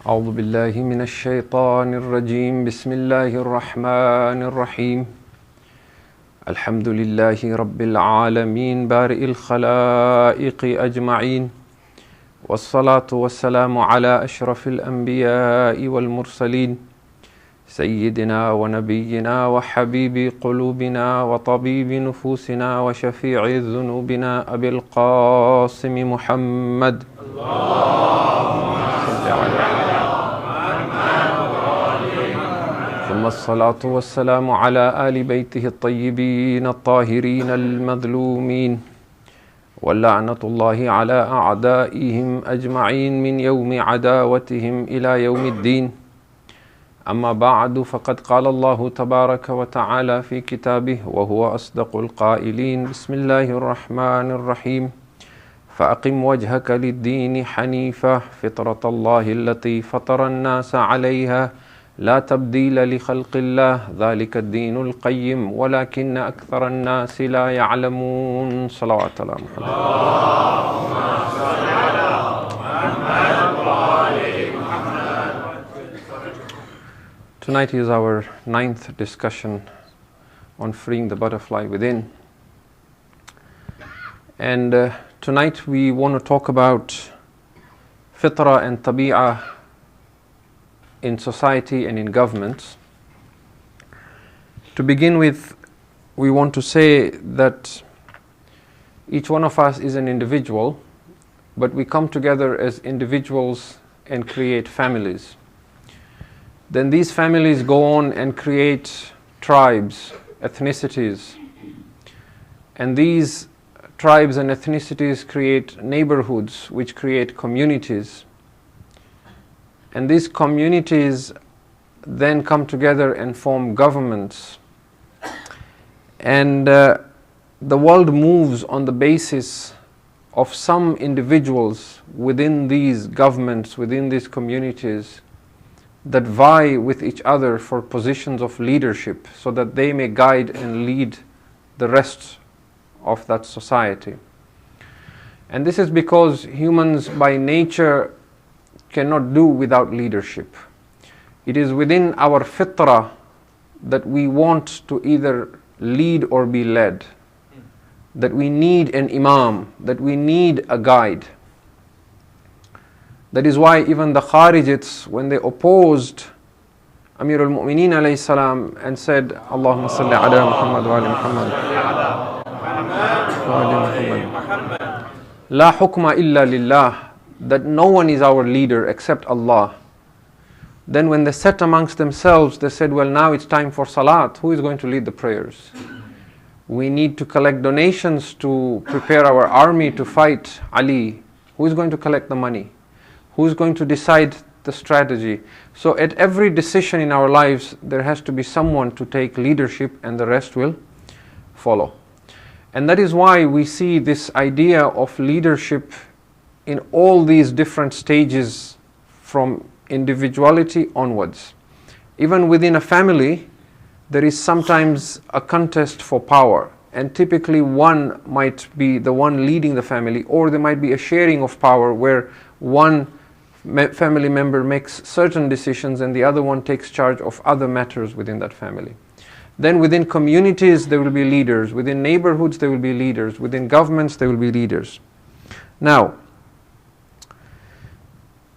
أعوذ بالله من الشيطان الرجيم بسم الله الرحمن الرحيم الحمد لله رب العالمين بارئ الخلائق أجمعين والصلاة والسلام على أشرف الأنبياء والمرسلين سيدنا ونبينا وحبيب قلوبنا وطبيب نفوسنا وشفيع ذنوبنا أبي القاسم محمد ثم الصلاة والسلام على آل بيته الطيبين الطاهرين المظلومين واللعنة الله على أعدائهم أجمعين من يوم عداوتهم إلى يوم الدين. أما بعد فقد قال الله تبارك وتعالى في كتابه وهو أصدق القائلين بسم الله الرحمن الرحيم فأقم وجهك للدين حنيفا فطرة الله التي فطر الناس عليها لا تبديل لخلق الله ذلك الدين القيم ولكن أكثر الناس لا يعلمون. صلوات على محمد. Tonight is our 9th discussion on freeing the butterfly within. And tonight we want to talk about Fitra and Tabi'ah in society and in governments. To begin with, we want to say that each one of us is an individual, but we come together as individuals and create families. Then these families go on and create tribes, ethnicities. And these tribes and ethnicities create neighborhoods, which create communities. And these communities then come together and form governments. And the world moves on the basis of some individuals within these governments, within these communities, that vie with each other for positions of leadership so that they may guide and lead the rest of that society. And this is because humans by nature cannot do without leadership. It is within our fitrah that we want to either lead or be led, that we need an imam, that we need a guide. That is why even the Kharijites, when they opposed Amir al-Mu'mineen alayhi salam and said, Allahumma salli ala Muhammad wa ali Muhammad, La hukma illa lillah, that no one is our leader except Allah. Then when they sat amongst themselves, they said, well, now it's time for salat. Who is going to lead the prayers? We need to collect donations to prepare our army to fight Ali. Who is going to collect the money? Who is going to decide the strategy? So at every decision in our lives, there has to be someone to take leadership and the rest will follow. And that is why we see this idea of leadership in all these different stages from individuality onwards. Even within a family, there is sometimes a contest for power, and typically one might be the one leading the family, or there might be a sharing of power where one family member makes certain decisions and the other one takes charge of other matters within that family. Then within communities there will be leaders, within neighborhoods there will be leaders, within governments there will be leaders. Now,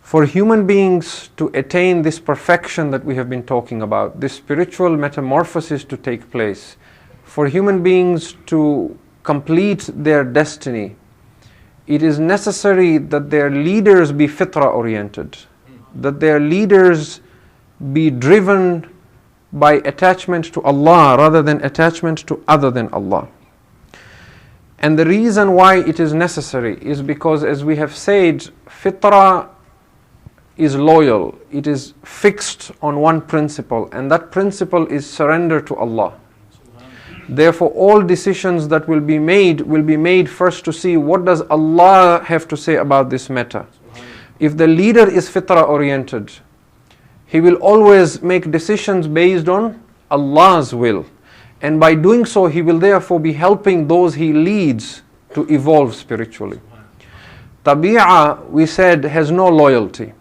for human beings to attain this perfection that we have been talking about, this spiritual metamorphosis to take place, for human beings to complete their destiny, it is necessary that their leaders be fitra oriented, that their leaders be driven by attachment to Allah rather than attachment to other than Allah. And the reason why it is necessary is because, as we have said, fitra is loyal, it is fixed on one principle, and that principle is surrender to Allah. Therefore, all decisions that will be made first to see what does Allah have to say about this matter. If the leader is fitra oriented, he will always make decisions based on Allah's will. And by doing so, he will therefore be helping those he leads to evolve spiritually. Tabi'ah, we said, has no loyalty.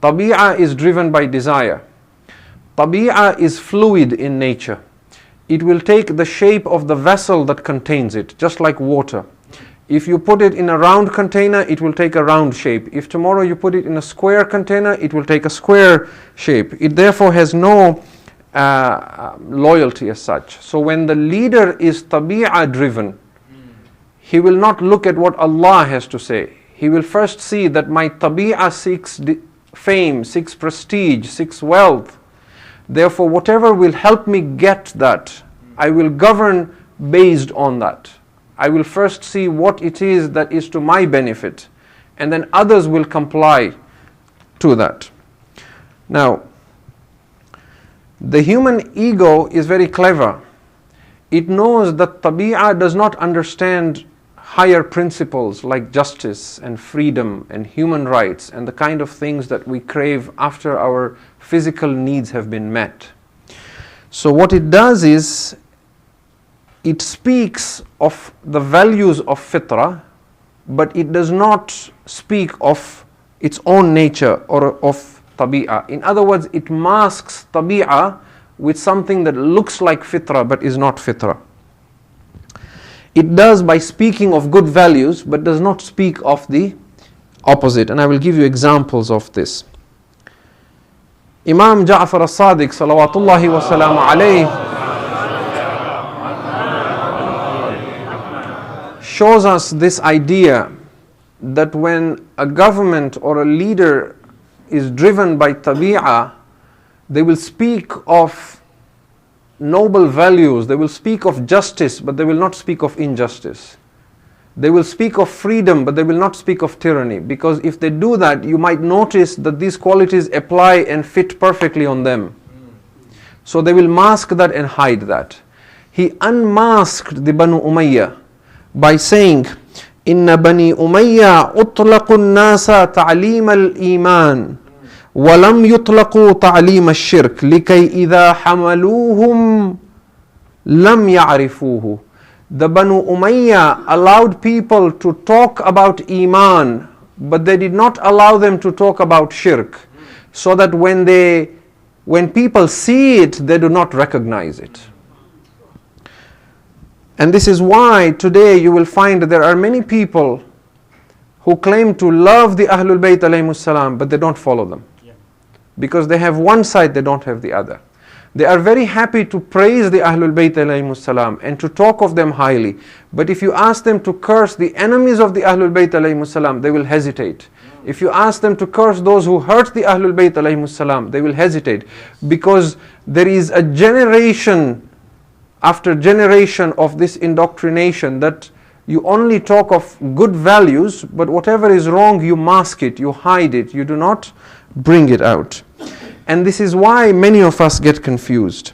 Tabi'ah is driven by desire. Tabi'ah is fluid in nature. It will take the shape of the vessel that contains it, just like water. If you put it in a round container, it will take a round shape. If tomorrow you put it in a square container, it will take a square shape. It therefore has no loyalty as such. So when the leader is tabi'ah driven, he will not look at what Allah has to say. He will first see that my tabi'ah seeks fame, seeks prestige, seeks wealth. Therefore, whatever will help me get that, I will govern based on that. I will first see what it is that is to my benefit, and then others will comply to that. Now, the human ego is very clever. It knows that tabi'ah does not understand higher principles like justice and freedom and human rights and the kind of things that we crave after our physical needs have been met. So what it does is, it speaks of the values of fitrah, but it does not speak of its own nature or of tabi'ah. In other words, it masks tabi'ah with something that looks like fitrah but is not fitrah. It does by speaking of good values but does not speak of the opposite. And I will give you examples of this. Imam Ja'far as-Sadiq salawatullahi wa salamu alayhi shows us this idea that when a government or a leader is driven by tabi'ah, they will speak of noble values, they will speak of justice, but they will not speak of injustice. They will speak of freedom, but they will not speak of tyranny, because if they do that, you might notice that these qualities apply and fit perfectly on them. So they will mask that and hide that. He unmasked the Banu Umayyah by saying, Inna Bani Umayya utlaqu nasa ta'lim al-iman walam yutlaqu ta'lim al-shirk likay idha hamaluhum lam ya'rifuhu. The Banu Umayya allowed people to talk about iman, but they did not allow them to talk about shirk, so that when people see it, they do not recognize it. And this is why today you will find that there are many people who claim to love the Ahlul Bayt alayhimus salam, but they don't follow them. Because they have one side, they don't have the other. They are very happy to praise the Ahlul Bayt alayhimus salam and to talk of them highly. But if you ask them to curse the enemies of the Ahlul Bayt alayhimus salam, they will hesitate. If you ask them to curse those who hurt the Ahlul Bayt alayhimus salam, they will hesitate. Because there is a generation after generation of this indoctrination that you only talk of good values, but whatever is wrong, you mask it, you hide it, you do not bring it out. And this is why many of us get confused.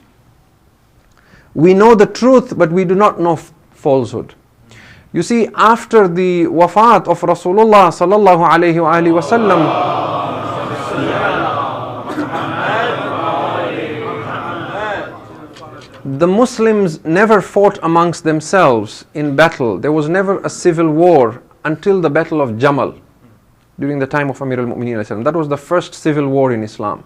We know the truth, but we do not know falsehood. You see, after the wafat of Rasulullah sallallahu alayhi wa sallam, the Muslims never fought amongst themselves in battle. There was never a civil war until the Battle of Jamal during the time of Amir al-Mu'mineen. That was the first civil war in Islam.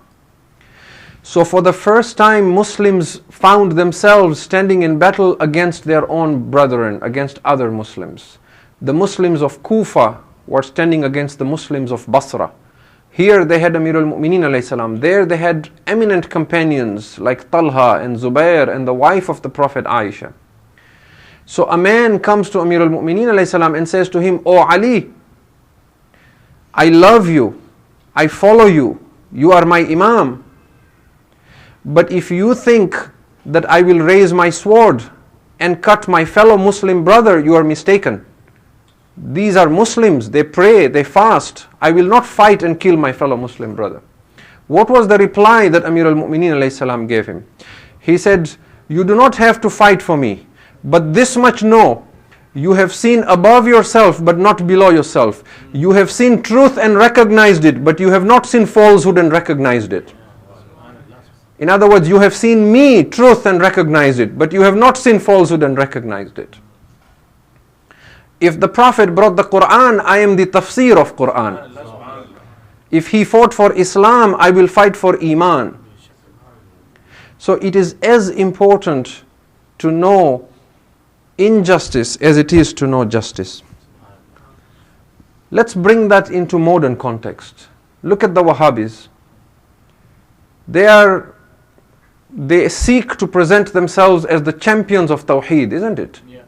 So for the first time, Muslims found themselves standing in battle against their own brethren, against other Muslims. The Muslims of Kufa were standing against the Muslims of Basra. Here they had Amir al-Mu'mineen. There they had eminent companions like Talha and Zubair and the wife of the Prophet Aisha. So a man comes to Amir al-Mu'mineen and says to him, "O Ali, I love you, I follow you, you are my Imam. But if you think that I will raise my sword and cut my fellow Muslim brother, you are mistaken. These are Muslims, they pray, they fast. I will not fight and kill my fellow Muslim brother." What was the reply that Amir al-Mu'mineen gave him? He said, "You do not have to fight for me, but this much know, you have seen above yourself but not below yourself. You have seen truth and recognized it, but you have not seen falsehood and recognized it." In other words, you have seen me, truth, and recognized it, but you have not seen falsehood and recognized it. If the Prophet brought the Quran, I am the tafsir of Quran. If he fought for Islam, I will fight for Iman. So it is as important to know injustice as it is to know justice. Let's bring that into modern context. Look at the Wahhabis. They seek to present themselves as the champions of Tawheed, isn't it? Yeah.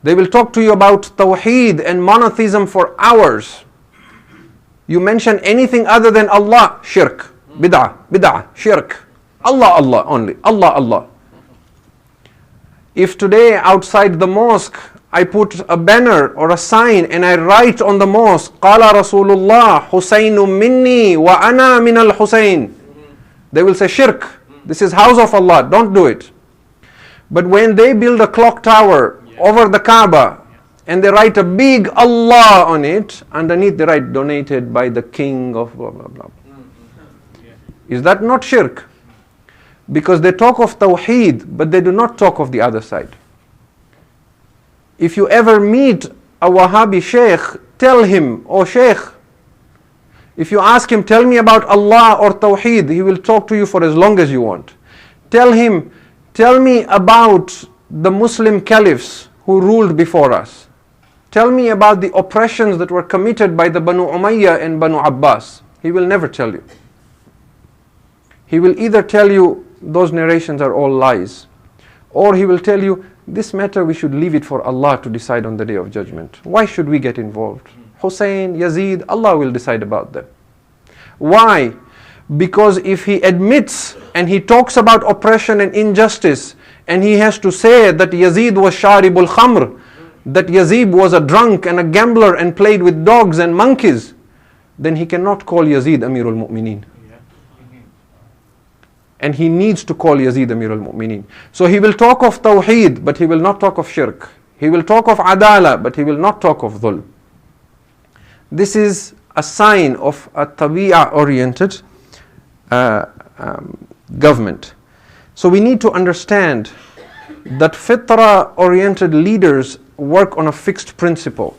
They will talk to you about Tawheed and monotheism for hours. You mention anything other than Allah, shirk, bid'ah, shirk. Allah only, Allah. If today outside the mosque I put a banner or a sign and I write on the mosque, Qala Rasulullah, Husaynu minni wa ana min al-Husayn. They will say shirk. This is house of Allah, don't do it. But when they build a clock tower over the Kaaba and they write a big Allah on it, underneath they write donated by the king of blah blah blah. Is that not shirk? Because they talk of Tawheed, but they do not talk of the other side. If you ever meet a Wahhabi Sheikh, tell him, oh Sheikh, if you ask him, tell me about Allah or Tawheed, he will talk to you for as long as you want. Tell him, tell me about the Muslim caliphs who ruled before us. Tell me about the oppressions that were committed by the Banu Umayyah and Banu Abbas. He will never tell you. He will either tell you those narrations are all lies, or he will tell you this matter we should leave it for Allah to decide on the Day of Judgment. Why should we get involved? Hussein, Yazid, Allah will decide about them. Why? Because if he admits and he talks about oppression and injustice, and he has to say that Yazid was Sharibul Khamr, that Yazid was a drunk and a gambler and played with dogs and monkeys, then he cannot call Yazid Amirul Mu'mineen. And he needs to call Yazid Amirul Mu'mineen. So he will talk of Tawheed, but he will not talk of Shirk. He will talk of Adala, but he will not talk of Dhulm. This is a sign of a Tabi'ah oriented government. So we need to understand that Fitra oriented leaders work on a fixed principle.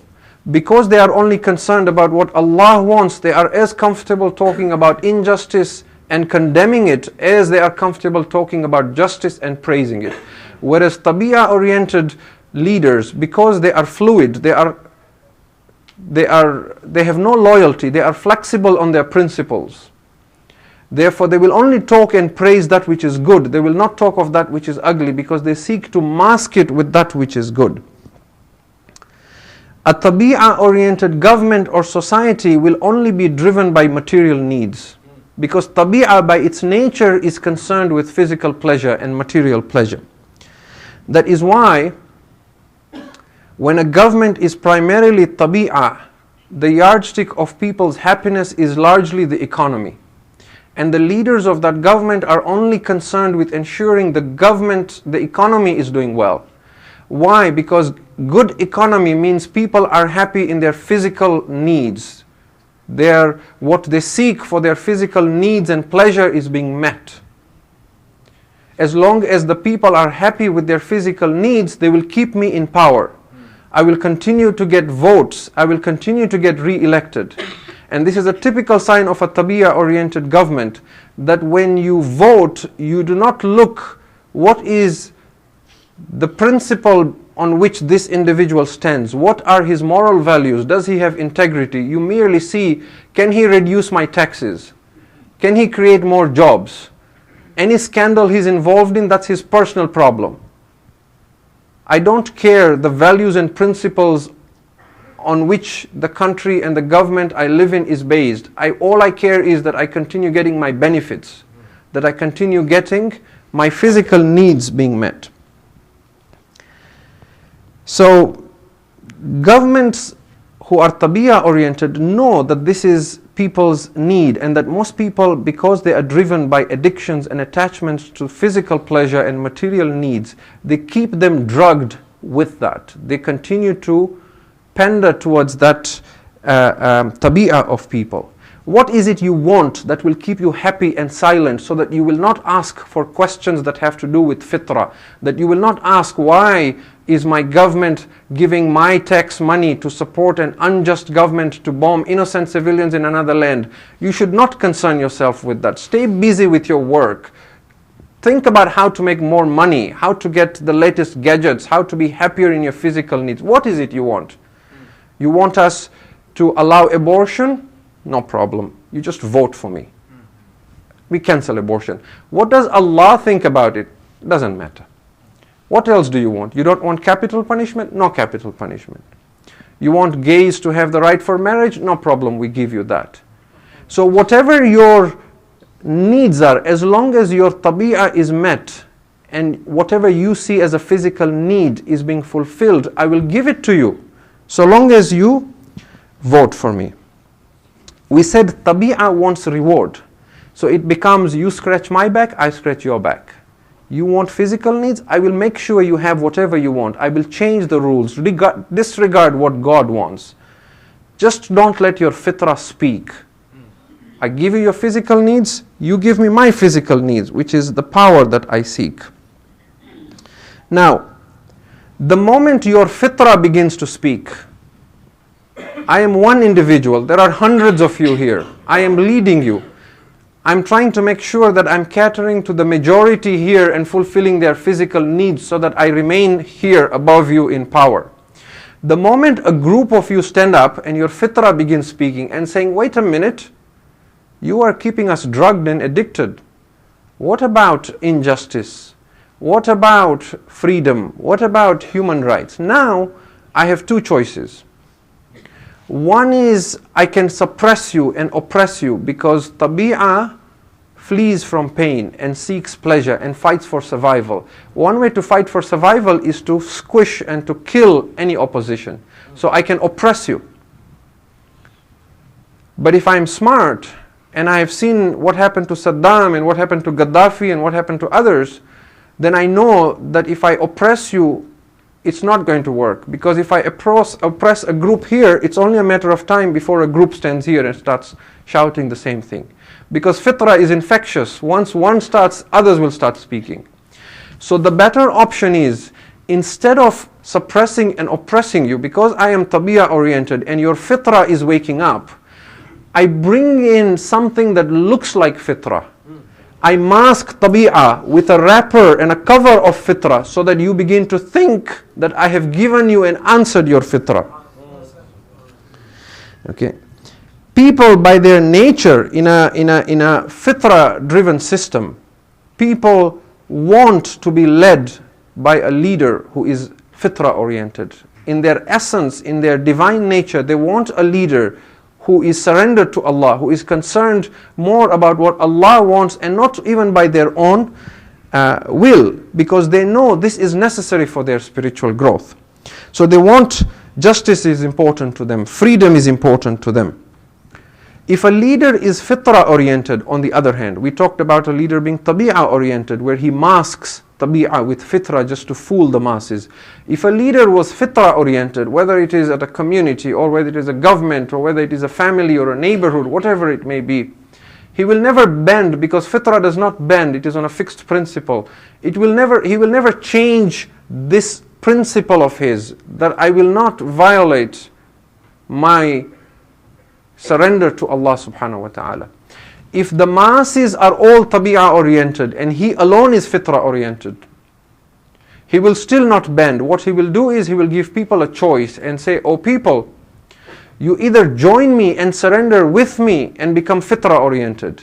Because they are only concerned about what Allah wants, they are as comfortable talking about injustice and condemning it as they are comfortable talking about justice and praising it. Whereas Tabi'ah oriented leaders, because they are fluid, they have no loyalty, they are flexible on their principles. Therefore they will only talk and praise that which is good. They will not talk of that which is ugly, because they seek to mask it with that which is good. A Tabi'ah oriented government or society will only be driven by material needs. Because Tabi'ah by its nature is concerned with physical pleasure and material pleasure. That is why when a government is primarily Tabi'ah, the yardstick of people's happiness is largely the economy. And the leaders of that government are only concerned with ensuring the economy is doing well. Why? Because good economy means people are happy in their physical needs. What they seek for their physical needs and pleasure is being met. As long as the people are happy with their physical needs, they will keep me in power. I will continue to get votes. I will continue to get re-elected. And this is a typical sign of a Tabi'ah oriented government, that when you vote, you do not look what is the principle on which this individual stands. What are his moral values? Does he have integrity? You merely see, can he reduce my taxes? Can he create more jobs? Any scandal he's involved in, that's his personal problem. I don't care the values and principles on which the country and the government I live in is based. All I care is that I continue getting my benefits, that I continue getting my physical needs being met. So governments who are Tabi'ah oriented know that this is people's need, and that most people, because they are driven by addictions and attachments to physical pleasure and material needs, they keep them drugged with that. They continue to pander towards that Tabi'ah of people. What is it you want that will keep you happy and silent, so that you will not ask for questions that have to do with fitrah, that you will not ask why is my government giving my tax money to support an unjust government to bomb innocent civilians in another land? You should not concern yourself with that. Stay busy with your work. Think about how to make more money, how to get the latest gadgets, how to be happier in your physical needs. What is it you want? You want us to allow abortion? No problem. You just vote for me. We cancel abortion. What does Allah think about it? Doesn't matter. What else do you want? You don't want capital punishment? No capital punishment. You want gays to have the right for marriage? No problem, we give you that. So whatever your needs are, as long as your tabi'ah is met and whatever you see as a physical need is being fulfilled, I will give it to you, so long as you vote for me. We said tabi'ah wants reward. So it becomes, you scratch my back, I scratch your back. You want physical needs, I will make sure you have whatever you want. I will change the rules, disregard what God wants. Just don't let your fitrah speak. I give you your physical needs, you give me my physical needs, which is the power that I seek. Now, the moment your fitrah begins to speak, I am one individual, there are hundreds of you here, I am leading you. I'm trying to make sure that I'm catering to the majority here and fulfilling their physical needs so that I remain here above you in power. The moment a group of you stand up and your fitrah begins speaking and saying, wait a minute, you are keeping us drugged and addicted. What about injustice? What about freedom? What about human rights? Now, I have two choices. One is I can suppress you and oppress you because tabi'ah flees from pain and seeks pleasure and fights for survival. One way to fight for survival is to squish and to kill any opposition. So I can oppress you. But if I'm smart and I have seen what happened to Saddam and what happened to Gaddafi and what happened to others, then I know that if I oppress you, it's not going to work, because if I oppress a group here, it's only a matter of time before a group stands here and starts shouting the same thing. Because fitrah is infectious. Once one starts, others will start speaking. So the better option is, instead of suppressing and oppressing you, because I am tabi'ah oriented and your fitrah is waking up, I bring in something that looks like fitrah. I mask tabi'ah with a wrapper and a cover of fitrah so that you begin to think that I have given you and answered your fitrah. Okay. People by their nature in a fitrah driven system, people want to be led by a leader who is fitrah oriented. In their essence, in their divine nature, they want a leader who is surrendered to Allah, who is concerned more about what Allah wants and not even by their own will, because they know this is necessary for their spiritual growth. So they want, justice is important to them, freedom is important to them. If a leader is fitrah oriented, on the other hand, we talked about a leader being tabi'ah oriented, where he masks tabi'ah with fitrah just to fool the masses. If a leader was fitrah oriented, whether it is at a community or whether it is a government or whether it is a family or a neighborhood, whatever it may be, he will never bend, because fitrah does not bend, it is on a fixed principle. He will never change this principle of his, that I will not violate my surrender to Allah subhanahu wa ta'ala. If the masses are all tabi'ah oriented and he alone is fitrah oriented, he will still not bend. What he will do is he will give people a choice and say, oh people, you either join me and surrender with me and become fitrah oriented,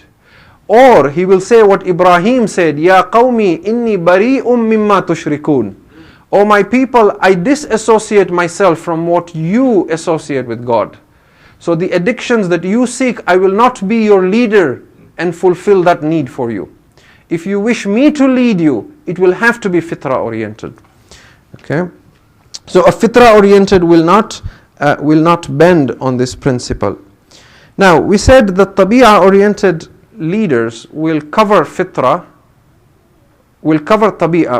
or he will say what Ibrahim said, Ya qawmi inni bari'um mimma tushrikun. Oh my people, I disassociate myself from what you associate with God. So the addictions that you seek, I will not be your leader and fulfill that need for you. If you wish me to lead you, it will have to be fitrah oriented. Okay? So a fitrah oriented will not bend on this principle. Now, we said that tabi'ah oriented leaders will cover tabi'ah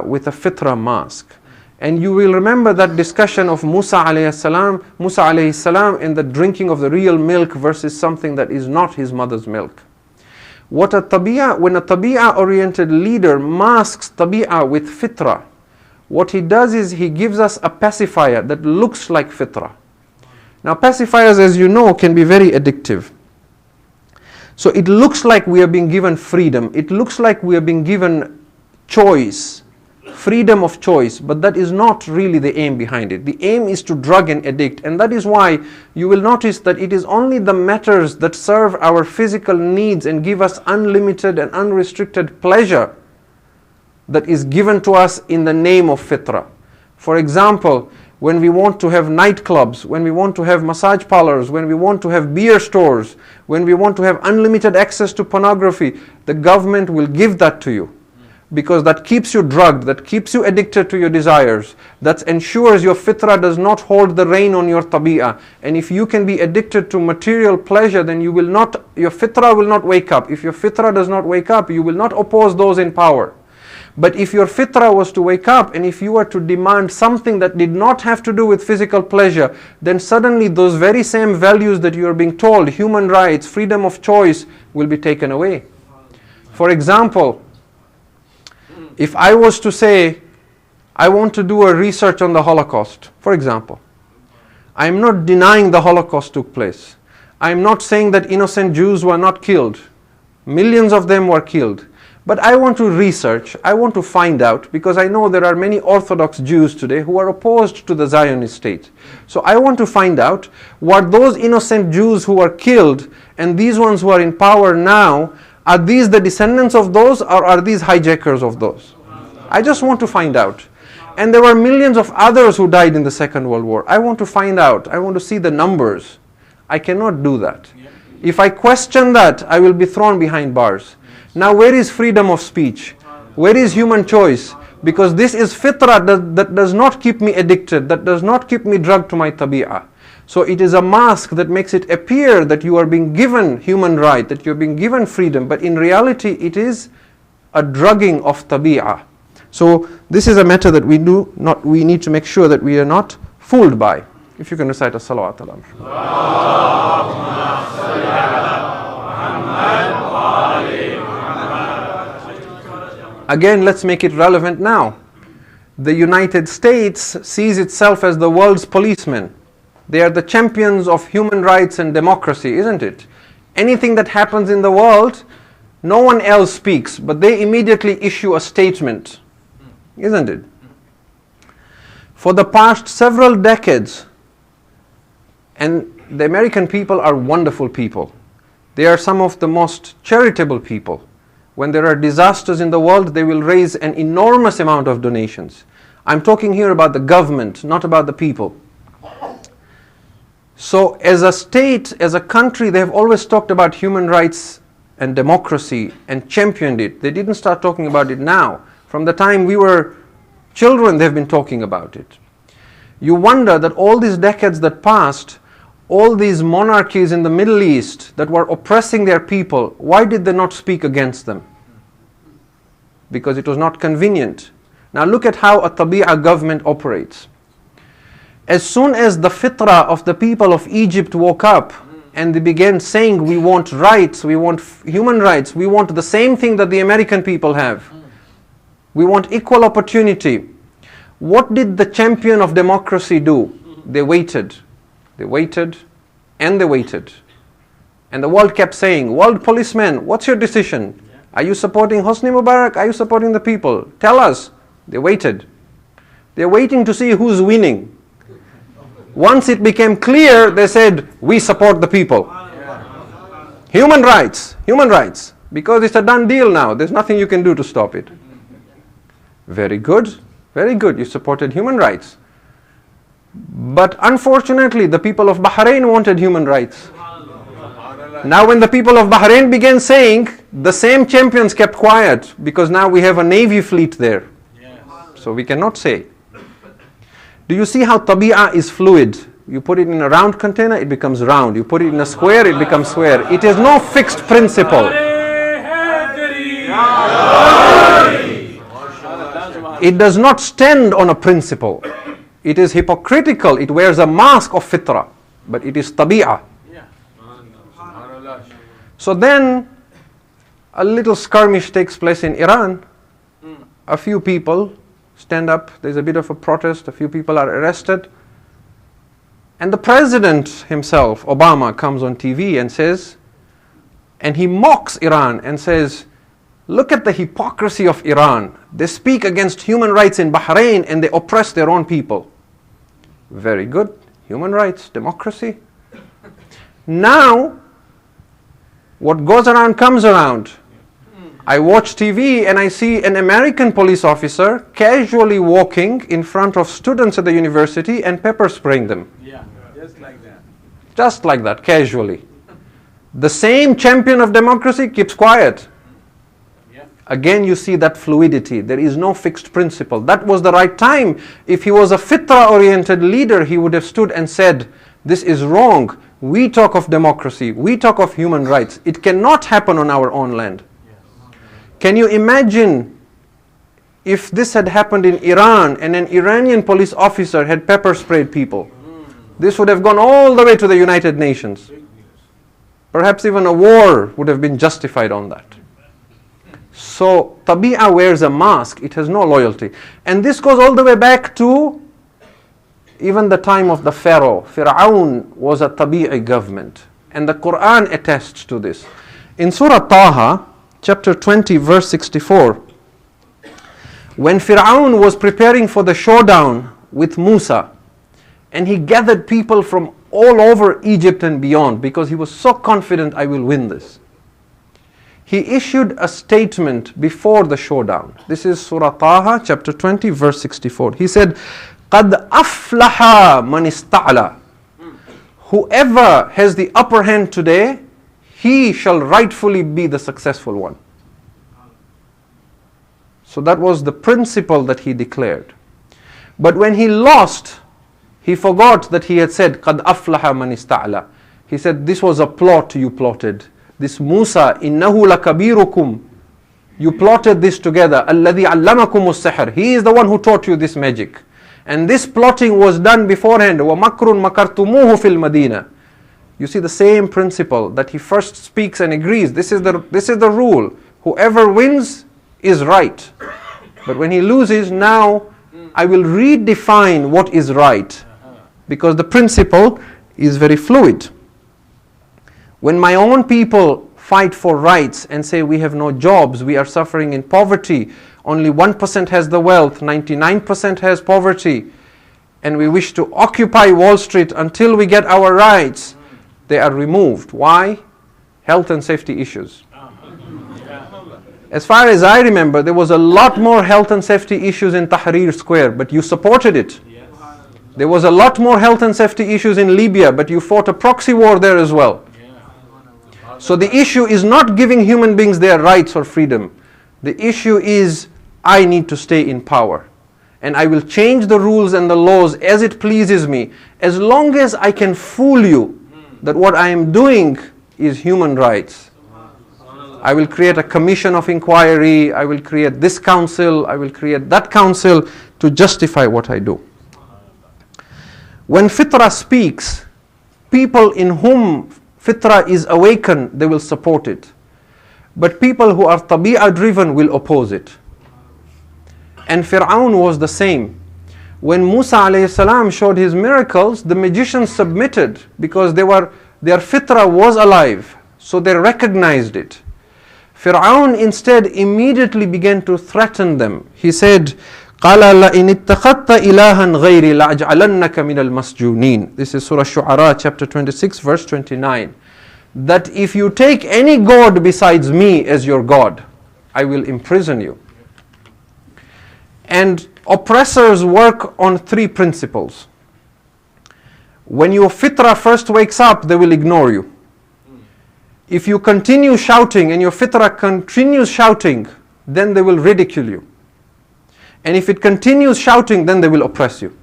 with a fitrah mask. And you will remember that discussion of Musa alayhi salam and the drinking of the real milk versus something that is not his mother's milk. When a tabi'ah oriented leader masks tabi'ah with fitrah, What he does is he gives us a pacifier that looks like fitrah. Now pacifiers, as you know, can be very addictive. So it looks like we are being given freedom. It looks like we are being given choice, freedom of choice, but that is not really the aim behind it. The aim is to drug and addict, and that is why you will notice that it is only the matters that serve our physical needs and give us unlimited and unrestricted pleasure that is given to us in the name of fitrah. For example, when we want to have nightclubs, when we want to have massage parlors, when we want to have beer stores, when we want to have unlimited access to pornography, the government will give that to you. Because that keeps you drugged, that keeps you addicted to your desires, that ensures your fitrah does not hold the rein on your tabi'ah. And if you can be addicted to material pleasure, then your fitrah will not wake up. If your fitrah does not wake up, you will not oppose those in power. But if your fitrah was to wake up, and if you were to demand something that did not have to do with physical pleasure, then suddenly those very same values that you are being told, human rights, freedom of choice, will be taken away. For example, if I was to say, I want to do a research on the Holocaust, for example, I am not denying the Holocaust took place. I am not saying that innocent Jews were not killed. Millions of them were killed. But I want to research, I want to find out, because I know there are many Orthodox Jews today who are opposed to the Zionist state. So I want to find out, were those innocent Jews who were killed and these ones who are in power now, are these the descendants of those, or are these hijackers of those? I just want to find out. And there were millions of others who died in the Second World War. I want to find out. I want to see the numbers. I cannot do that. If I question that, I will be thrown behind bars. Now where is freedom of speech? Where is human choice? Because this is fitrah that does not keep me addicted, that does not keep me drugged to my tabi'ah. So it is a mask that makes it appear that you are being given human right, that you are being given freedom, but in reality it is a drugging of tabi'ah. So this is a matter that we need to make sure that we are not fooled by. If you can recite a salawat ala Again, let's make it relevant now. The United States sees itself as the world's policeman. They are the champions of human rights and democracy, isn't it? Anything that happens in the world, no one else speaks, but they immediately issue a statement, isn't it? For the past several decades, and the American people are wonderful people. They are some of the most charitable people. When there are disasters in the world, they will raise an enormous amount of donations. I'm talking here about the government, not about the people. So as a state, as a country, they have always talked about human rights and democracy and championed it. They didn't start talking about it now. From the time we were children, they've been talking about it. You wonder that all these decades that passed, all these monarchies in the Middle East that were oppressing their people, why did they not speak against them? Because it was not convenient. Now look at how a tabi'ah government operates. As soon as the fitrah of the people of Egypt woke up and they began saying, we want rights, we want human rights, we want the same thing that the American people have, we want equal opportunity, what did the champion of democracy do? They waited. They waited and they waited. And the world kept saying, world policeman, what's your decision? Are you supporting Hosni Mubarak? Are you supporting the people? Tell us. They waited. They're waiting to see who's winning. Once it became clear, they said, we support the people. Human rights, because it's a done deal now. There's nothing you can do to stop it. Very good, you supported human rights. But unfortunately, the people of Bahrain wanted human rights. Now when the people of Bahrain began saying, the same champions kept quiet, because now we have a navy fleet there. So we cannot say. Do you see how tabi'ah is fluid? You put it in a round container, it becomes round. You put it in a square, it becomes square. It has no fixed principle. It does not stand on a principle. It is hypocritical. It wears a mask of fitrah, but it is tabi'ah. So then a little skirmish takes place in Iran. A few people stand up, there's a bit of a protest, a few people are arrested. And the president himself, Obama, comes on TV and says, and he mocks Iran and says, look at the hypocrisy of Iran. They speak against human rights in Bahrain and they oppress their own people. Very good. Human rights, democracy. Now, what goes around comes around. I watch TV and I see an American police officer casually walking in front of students at the university and pepper spraying them. Yeah, just like that. Just like that, casually. The same champion of democracy keeps quiet. Yeah. Again, you see that fluidity. There is no fixed principle. That was the right time. If he was a fitra-oriented leader, he would have stood and said, this is wrong. We talk of democracy. We talk of human rights. It cannot happen on our own land. Can you imagine if this had happened in Iran and an Iranian police officer had pepper sprayed people? This would have gone all the way to the United Nations. Perhaps even a war would have been justified on that. So Tabi'ah wears a mask. It has no loyalty. And this goes all the way back to even the time of the Pharaoh. Fir'aun was a Tabi'i government. And the Quran attests to this. In Surah Taha, chapter 20, verse 64, when Fir'aun was preparing for the showdown with Musa, and he gathered people from all over Egypt and beyond, because he was so confident, I will win this. He issued a statement before the showdown. This is Surah Taha, chapter 20, verse 64. He said, قَدْ أَفْلَحَ مَنِ اسْتَعْلَى. Whoever has the upper hand today, he shall rightfully be the successful one. So that was the principle that he declared. But when he lost, he forgot that he had said, قَدْ أَفْلَحَ مَنِ اسْتَعْلَى. He said, this was a plot you plotted. This Musa, إِنَّهُ لَكَبِيرُكُمْ. You plotted this together. الَّذِي عَلَّمَكُمُ السِّحْرِ. He is the one who taught you this magic. And this plotting was done beforehand. وَمَكْرٌ مَكَرْتُمُوهُ فِي الْمَدِينَةِ. You see the same principle that he first speaks and agrees. This is the rule. Whoever wins is right. But when he loses, now I will redefine what is right. Because the principle is very fluid. When my own people fight for rights and say we have no jobs, we are suffering in poverty, only 1% has the wealth, 99% has poverty, and we wish to occupy Wall Street until we get our rights, they are removed. Why? Health and safety issues. As far as I remember, there was a lot more health and safety issues in Tahrir Square, but you supported it. There was a lot more health and safety issues in Libya, but you fought a proxy war there as well. So the issue is not giving human beings their rights or freedom. The issue is, I need to stay in power. And I will change the rules and the laws as it pleases me, as long as I can fool you that what I am doing is human rights. I will create a commission of inquiry, I will create this council, I will create that council to justify what I do. When Fitra speaks, people in whom Fitra is awakened, they will support it. But people who are Tabi'ah driven will oppose it. And Fir'aun was the same. When Musa a.s. showed his miracles, the magicians submitted because their Fitra was alive. So they recognized it. Fir'aun instead immediately began to threaten them. He said, قَالَ لَإِنِ اتَّخَذْتَ إِلَهًا غَيْرِي لَأَجْعَلَنَّكَ مِنَ الْمَسْجُونِينَ. This is Surah Shu'ara, chapter 26, verse 29. That if you take any god besides me as your God, I will imprison you. And oppressors work on three principles. When your Fitra first wakes up, they will ignore you. If you continue shouting and your Fitra continues shouting, then they will ridicule you. And if it continues shouting, then they will oppress you.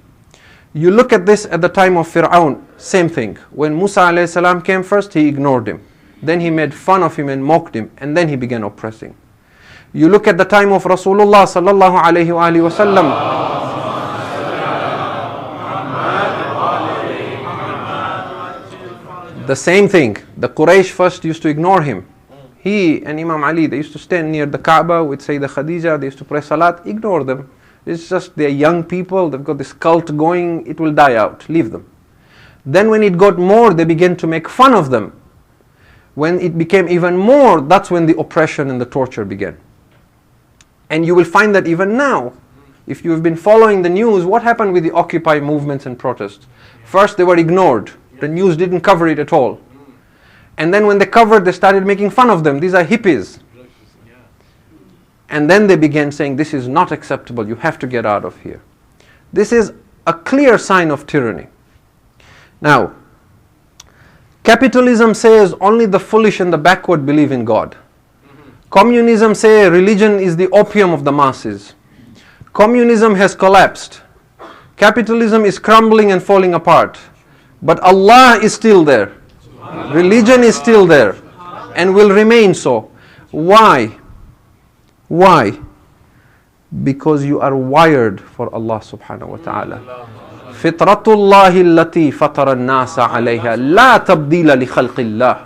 You look at this at the time of Fir'aun, same thing. When Musa a.s. came first, he ignored him. Then he made fun of him and mocked him, and then he began oppressing. You look at the time of Rasulullah sallallahu alayhi wa sallam. The same thing. The Quraysh first used to ignore him. He and Imam Ali, they used to stand near the Kaaba with Sayyidah Khadija, they used to pray salat, ignore them. It's just they're young people, they've got this cult going, it will die out, leave them. Then when it got more, they began to make fun of them. When it became even more, that's when the oppression and the torture began. And you will find that even now, if you've been following the news, what happened with the Occupy movements and protests? First they were ignored. The news didn't cover it at all. And then when they covered, they started making fun of them. These are hippies. And then they began saying, this is not acceptable, you have to get out of here. This is a clear sign of tyranny. Now, capitalism says only the foolish and the backward believe in God. Communism says religion is the opium of the masses. Communism has collapsed. Capitalism is crumbling and falling apart. But Allah is still there. Religion is still there and will remain so. Why? Why? Because you are wired for Allah subhanahu wa ta'ala. فطرة الله التي فطر الناس عليها لا تبديل لخلق الله.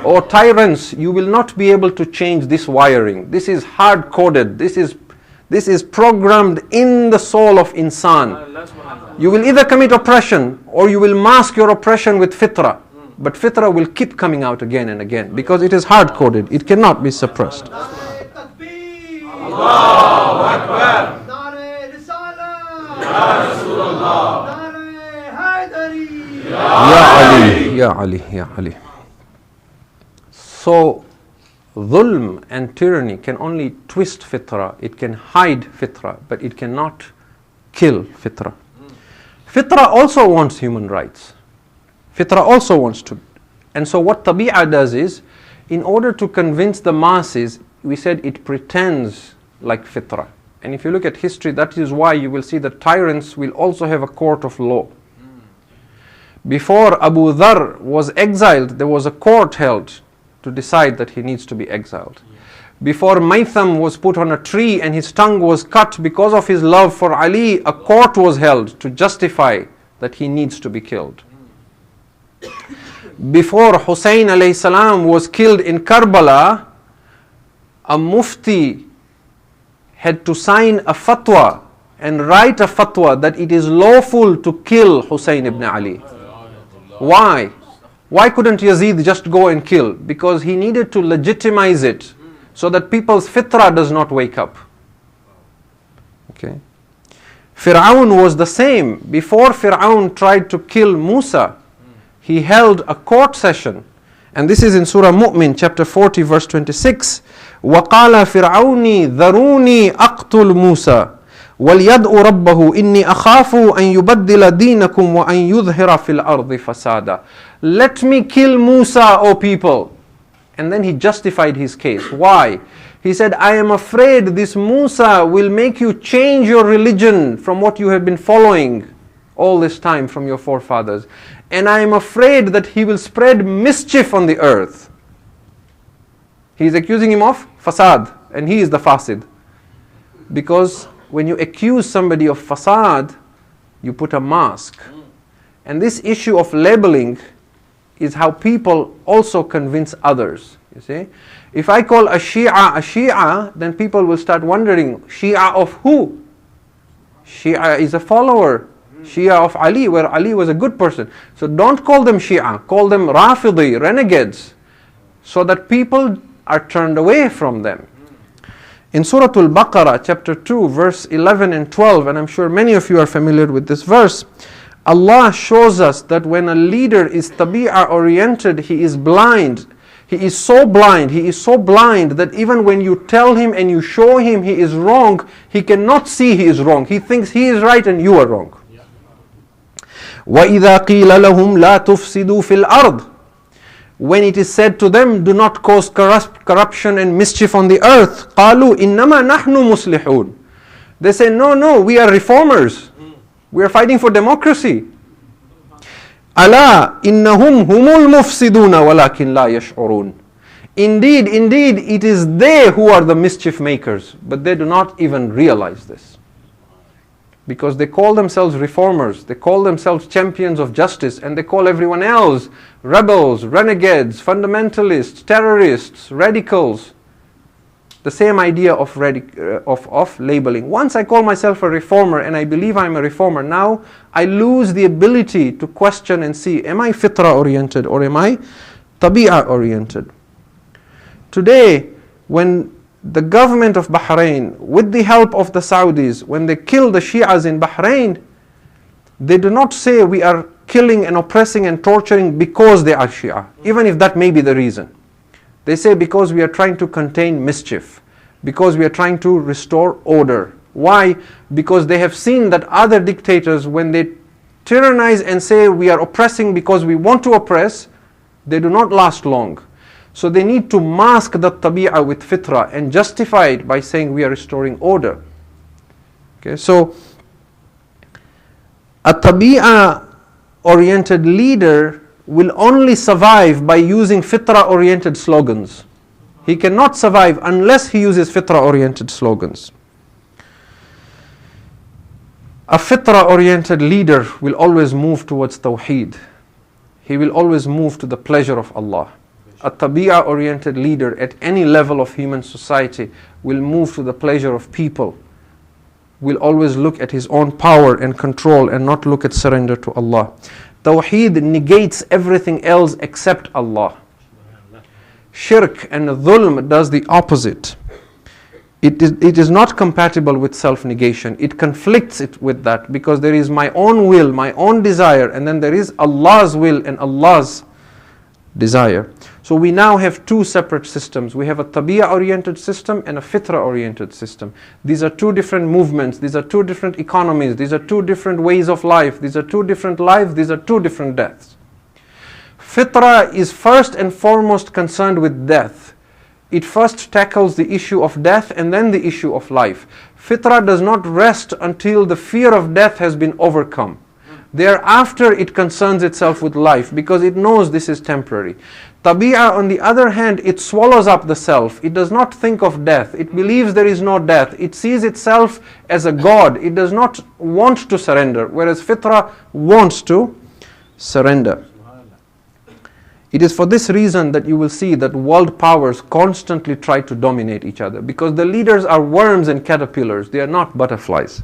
O tyrants, you will not be able to change this wiring. This is hard-coded. This is programmed in the soul of insan. You will either commit oppression or you will mask your oppression with fitra. But fitra will keep coming out again and again because it is hard-coded. It cannot be suppressed. Allahu Akbar. Ya Rasulullah. Ya Ali, Ya Ali, Ya Ali. So, dhulm and tyranny can only twist fitra. It can hide fitra, but it cannot kill fitra. Fitra also wants human rights. Fitra also wants to. And so what tabi'ah does is, in order to convince the masses, we said it pretends like fitra. And if you look at history, that is why you will see that tyrants will also have a court of law. Before Abu Dharr was exiled, there was a court held to decide that he needs to be exiled. Before Maitham was put on a tree and his tongue was cut because of his love for Ali, a court was held to justify that he needs to be killed. Before Hussein alayhi salam was killed in Karbala, a mufti had to sign a fatwa and write a fatwa that it is lawful to kill Hussein ibn Ali. Why? Why couldn't Yazid just go and kill? Because he needed to legitimize it so that people's fitra does not wake up. Okay. Fir'aun was the same. Before Fir'aun tried to kill Musa, he held a court session. And this is in Surah Mu'min, chapter 40, verse 26. وَقَالَ فِرْعَوْنِ ذَرُونِي أَقْتُلْ مُوسَى وَلْيَدْعُ رَبَّهُ إِنِّي أَخَافُ أَنْ يُبَدِّلَ دِينَكُمْ وَأَنْ يُظْهِرَ فِي الْأَرْضِ فَسَادًا. Let me kill Musa, O people. And then he justified his case. Why? He said, I am afraid this Musa will make you change your religion from what you have been following all this time from your forefathers. And I am afraid that he will spread mischief on the earth. He is accusing him of fasad, and he is the fasid. Because when you accuse somebody of fasad, you put a mask. And this issue of labeling is how people also convince others. You see? If I call a Shia, then people will start wondering, Shia of who? Shia is a follower. Shia of Ali, where Ali was a good person. So don't call them Shia, call them Rafidi, renegades, so that people are turned away from them. In Surah Al-Baqarah, chapter 2, verse 11 and 12, and I'm sure many of you are familiar with this verse, Allah shows us that when a leader is tabi'ah oriented, he is blind. He is so blind that even when you tell him and you show him he is wrong, he cannot see he is wrong. He thinks he is right and you are wrong. وَإِذَا قِيلَ لَهُمْ لَا تُفْسِدُوا فِي الْأَرْضِ. When it is said to them, do not cause corruption and mischief on the earth, قَالُوا إِنَّمَا نَحْنُ مُصْلِحُونَ. They say, no, we are reformers. We are fighting for democracy. أَلَا إِنَّهُمْ هُمُ الْمُفْسِدُونَ وَلَكِنْ لَا يَشْعُرُونَ. Indeed, it is they who are the mischief makers, but they do not even realize this. Because they call themselves reformers, they call themselves champions of justice, and they call everyone else rebels, renegades, fundamentalists, terrorists, radicals. The same idea of labeling. Once I call myself a reformer and I believe I'm a reformer, now I lose the ability to question and see, am I fitra oriented or am I tabi'ah oriented? Today, when the government of Bahrain, with the help of the Saudis, when they kill the Shias in Bahrain, they do not say we are killing and oppressing and torturing because they are Shia, even if that may be the reason. They say because we are trying to contain mischief, because we are trying to restore order. Why? Because they have seen that other dictators, when they tyrannize and say we are oppressing because we want to oppress, they do not last long. So they need to mask the tabi'ah with fitra and justify it by saying we are restoring order. Okay, so a tabi'ah oriented leader will only survive by using fitra-oriented slogans. He cannot survive unless he uses fitra-oriented slogans. A fitra-oriented leader will always move towards tawheed. He will always move to the pleasure of Allah. A tabi'ah-oriented leader at any level of human society will move to the pleasure of people, will always look at his own power and control and not look at surrender to Allah. Tawheed negates everything else except Allah. Shirk and dhulm does the opposite. It is not compatible with self-negation. It conflicts it with that because there is my own will, my own desire, and then there is Allah's will and Allah's desire. So we now have two separate systems. We have a tabi'ah-oriented system and a fitra-oriented system. These are two different movements. These are two different economies. These are two different ways of life. These are two different lives. These are two different deaths. Fitra is first and foremost concerned with death. It first tackles the issue of death and then the issue of life. Fitra does not rest until the fear of death has been overcome. Thereafter it concerns itself with life because it knows this is temporary. Tabi'ah, on the other hand, it swallows up the self. It does not think of death. It believes there is no death. It sees itself as a god. It does not want to surrender, whereas fitra wants to surrender. It is for this reason that you will see that world powers constantly try to dominate each other, because the leaders are worms and caterpillars. They are not butterflies.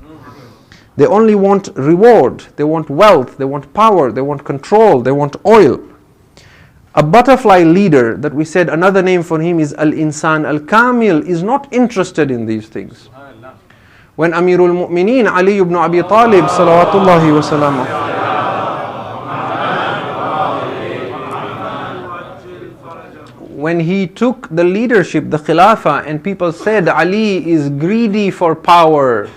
They only want reward, they want wealth, they want power, they want control, they want oil. A butterfly leader, that we said another name for him is Al-Insan Al-Kamil, is not interested in these things. When Amirul Mu'mineen Ali ibn Abi Talib salawatullahi wa salamu, when he took the leadership, the Khilafah, and people said Ali is greedy for power,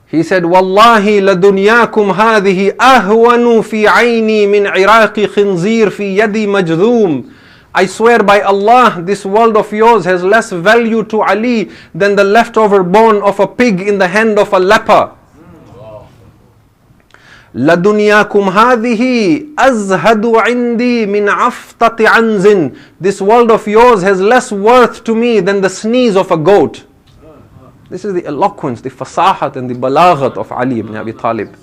he said, Wallahi ladunyakum hadhihi ahwanu fi ayni min iraqi khinzir fi yadi majzoom. I swear by Allah, this world of yours has less value to Ali than the leftover bone of a pig in the hand of a leper. Ladunyakum hadhihi azhadu indi min aftati anzin. This world of yours has less worth to me than the sneeze of a goat. This is the eloquence, the fasahat and the balaghat of Ali ibn Abi Talib.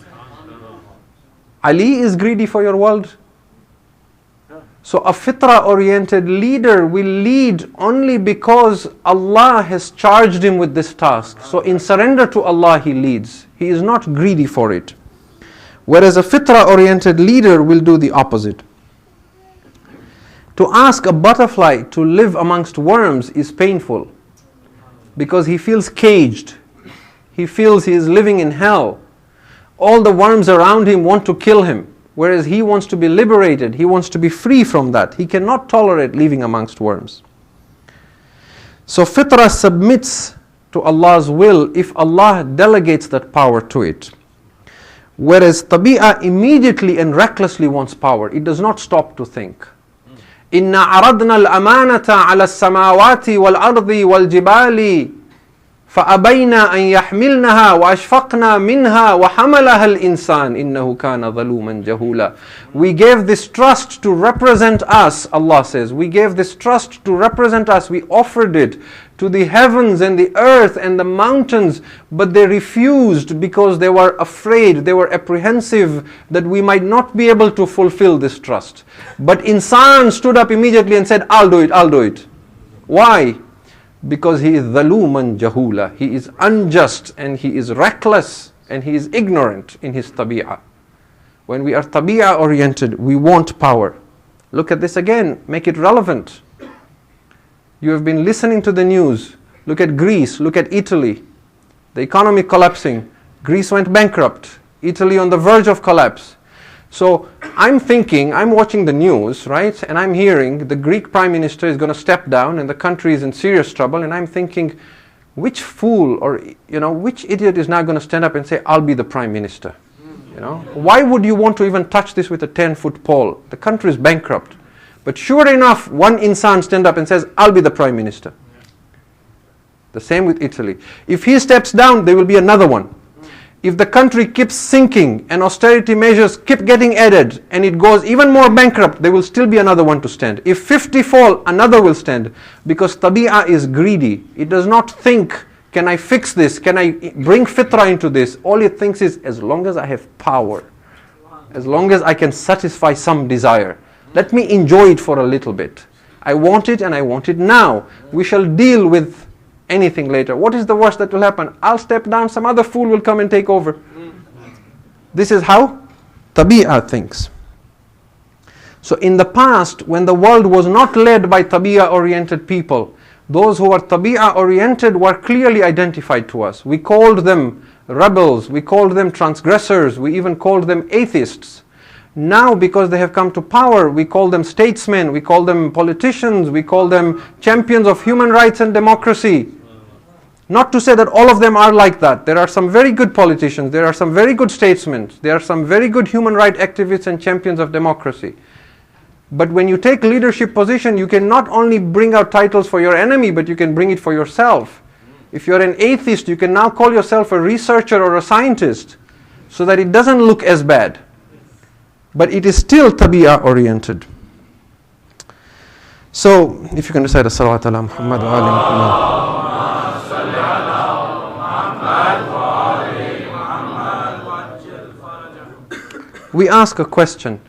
Ali is greedy for your world. So a fitra-oriented leader will lead only because Allah has charged him with this task. So in surrender to Allah he leads. He is not greedy for it. Whereas a fitra-oriented leader will do the opposite. To ask a butterfly to live amongst worms is painful, because he feels caged. He feels he is living in hell. All the worms around him want to kill him, whereas he wants to be liberated. He wants to be free from that. He cannot tolerate living amongst worms. So fitra submits to Allah's will if Allah delegates that power to it. Whereas tabi'ah immediately and recklessly wants power. It does not stop to think. إِنَّا عَرَضْنَا الْأَمَانَةَ عَلَى السَّمَاوَاتِ وَالْأَرْضِ وَالْجِبَالِ فَأَبَيْنَا أَنْ يَحْمِلْنَهَا وَأَشْفَقْنَا مِنْهَا وَحَمَلَهَا الْإِنسَانِ إِنَّهُ كَانَ ظَلُومًا جَهُولًا. We gave this trust to represent us, Allah says. We gave this trust to represent us. We offered it to the heavens and the earth and the mountains, but they refused because they were afraid, they were apprehensive that we might not be able to fulfill this trust. But insan stood up immediately and said, I'll do it. Why? because he is dhaluman jahula. He is unjust and he is reckless and he is ignorant in his tabi'ah. When we are tabi'ah oriented, we want power. Look at this again, make it relevant. You have been listening to the news. Look at Greece, look at Italy. The economy collapsing. Greece went bankrupt. Italy on the verge of collapse. So I'm thinking, I'm watching the news, right? And I'm hearing the Greek prime minister is going to step down and the country is in serious trouble. And I'm thinking, which fool or, which idiot is now going to stand up and say, I'll be the prime minister? Why would you want to even touch this with a 10-foot pole? The country is bankrupt. But sure enough, one insan stand up and says, I'll be the prime minister. The same with Italy. If he steps down, there will be another one. If the country keeps sinking and austerity measures keep getting added and it goes even more bankrupt, there will still be another one to stand. If 50 fall, another will stand. Because tabi'ah is greedy. It does not think, can I fix this? Can I bring fitra into this? All it thinks is, as long as I have power, as long as I can satisfy some desire, let me enjoy it for a little bit. I want it and I want it now. We shall deal with anything later. What is the worst that will happen? I'll step down, some other fool will come and take over. This is how tabi'ah thinks. So in the past, when the world was not led by tabi'ah oriented people, those who were tabi'ah oriented were clearly identified to us. We called them rebels, we called them transgressors, we even called them atheists. Now, because they have come to power, we call them statesmen, we call them politicians, we call them champions of human rights and democracy. Not to say that all of them are like that. There are some very good politicians, there are some very good statesmen, there are some very good human rights activists and champions of democracy. But when you take leadership position, you can not only bring out titles for your enemy, but you can bring it for yourself. If you're an atheist, you can now call yourself a researcher or a scientist, so that it doesn't look as bad. But it is still tabi'ah oriented. So, if you can recite as-salawat ala Muhammad wa ali Muhammad. We ask a question,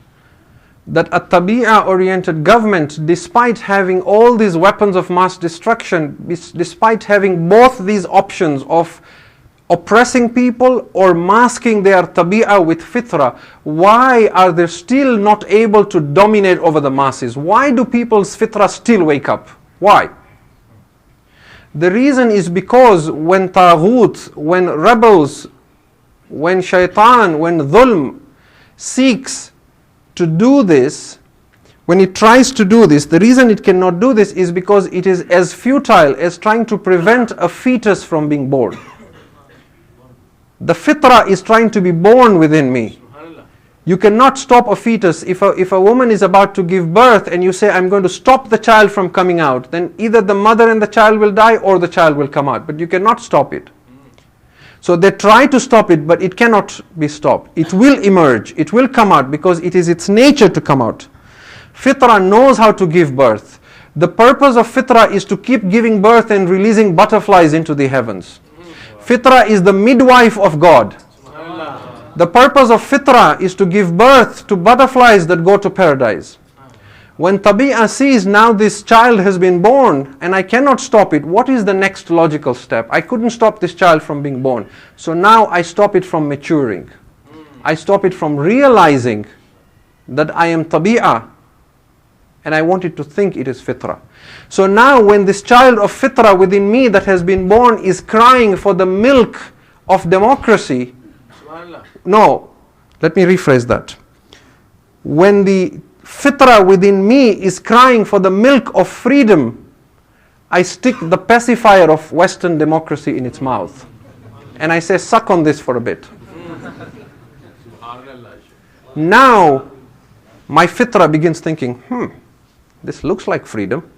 that a tabi'ah oriented government, despite having all these weapons of mass destruction, despite having both these options of oppressing people or masking their tabi'ah with fitra, why are they still not able to dominate over the masses? Why do people's fitra still wake up? Why? The reason is because when taghut, when rebels, when shaitan, when dhulm seeks to do this, when it tries to do this, the reason it cannot do this is because it is as futile as trying to prevent a fetus from being born. The fitra is trying to be born within me. You cannot stop a fetus. If a woman is about to give birth and you say, I'm going to stop the child from coming out, then either the mother and the child will die or the child will come out. But you cannot stop it. So they try to stop it, but it cannot be stopped. It will emerge. It will come out because it is its nature to come out. Fitra knows how to give birth. The purpose of fitra is to keep giving birth and releasing butterflies into the heavens. Fitra is the midwife of God. The purpose of fitra is to give birth to butterflies that go to paradise. When tabi'ah sees now this child has been born and I cannot stop it, what is the next logical step? I couldn't stop this child from being born. So now I stop it from maturing. I stop it from realizing that I am tabi'ah and I want it to think it is fitra. So now when this child of fitra within me that has been born is crying for the milk of democracy, no, let me rephrase that. When the fitra within me is crying for the milk of freedom, I stick the pacifier of Western democracy in its mouth. And I say, suck on this for a bit. Now, my fitra begins thinking, this looks like freedom.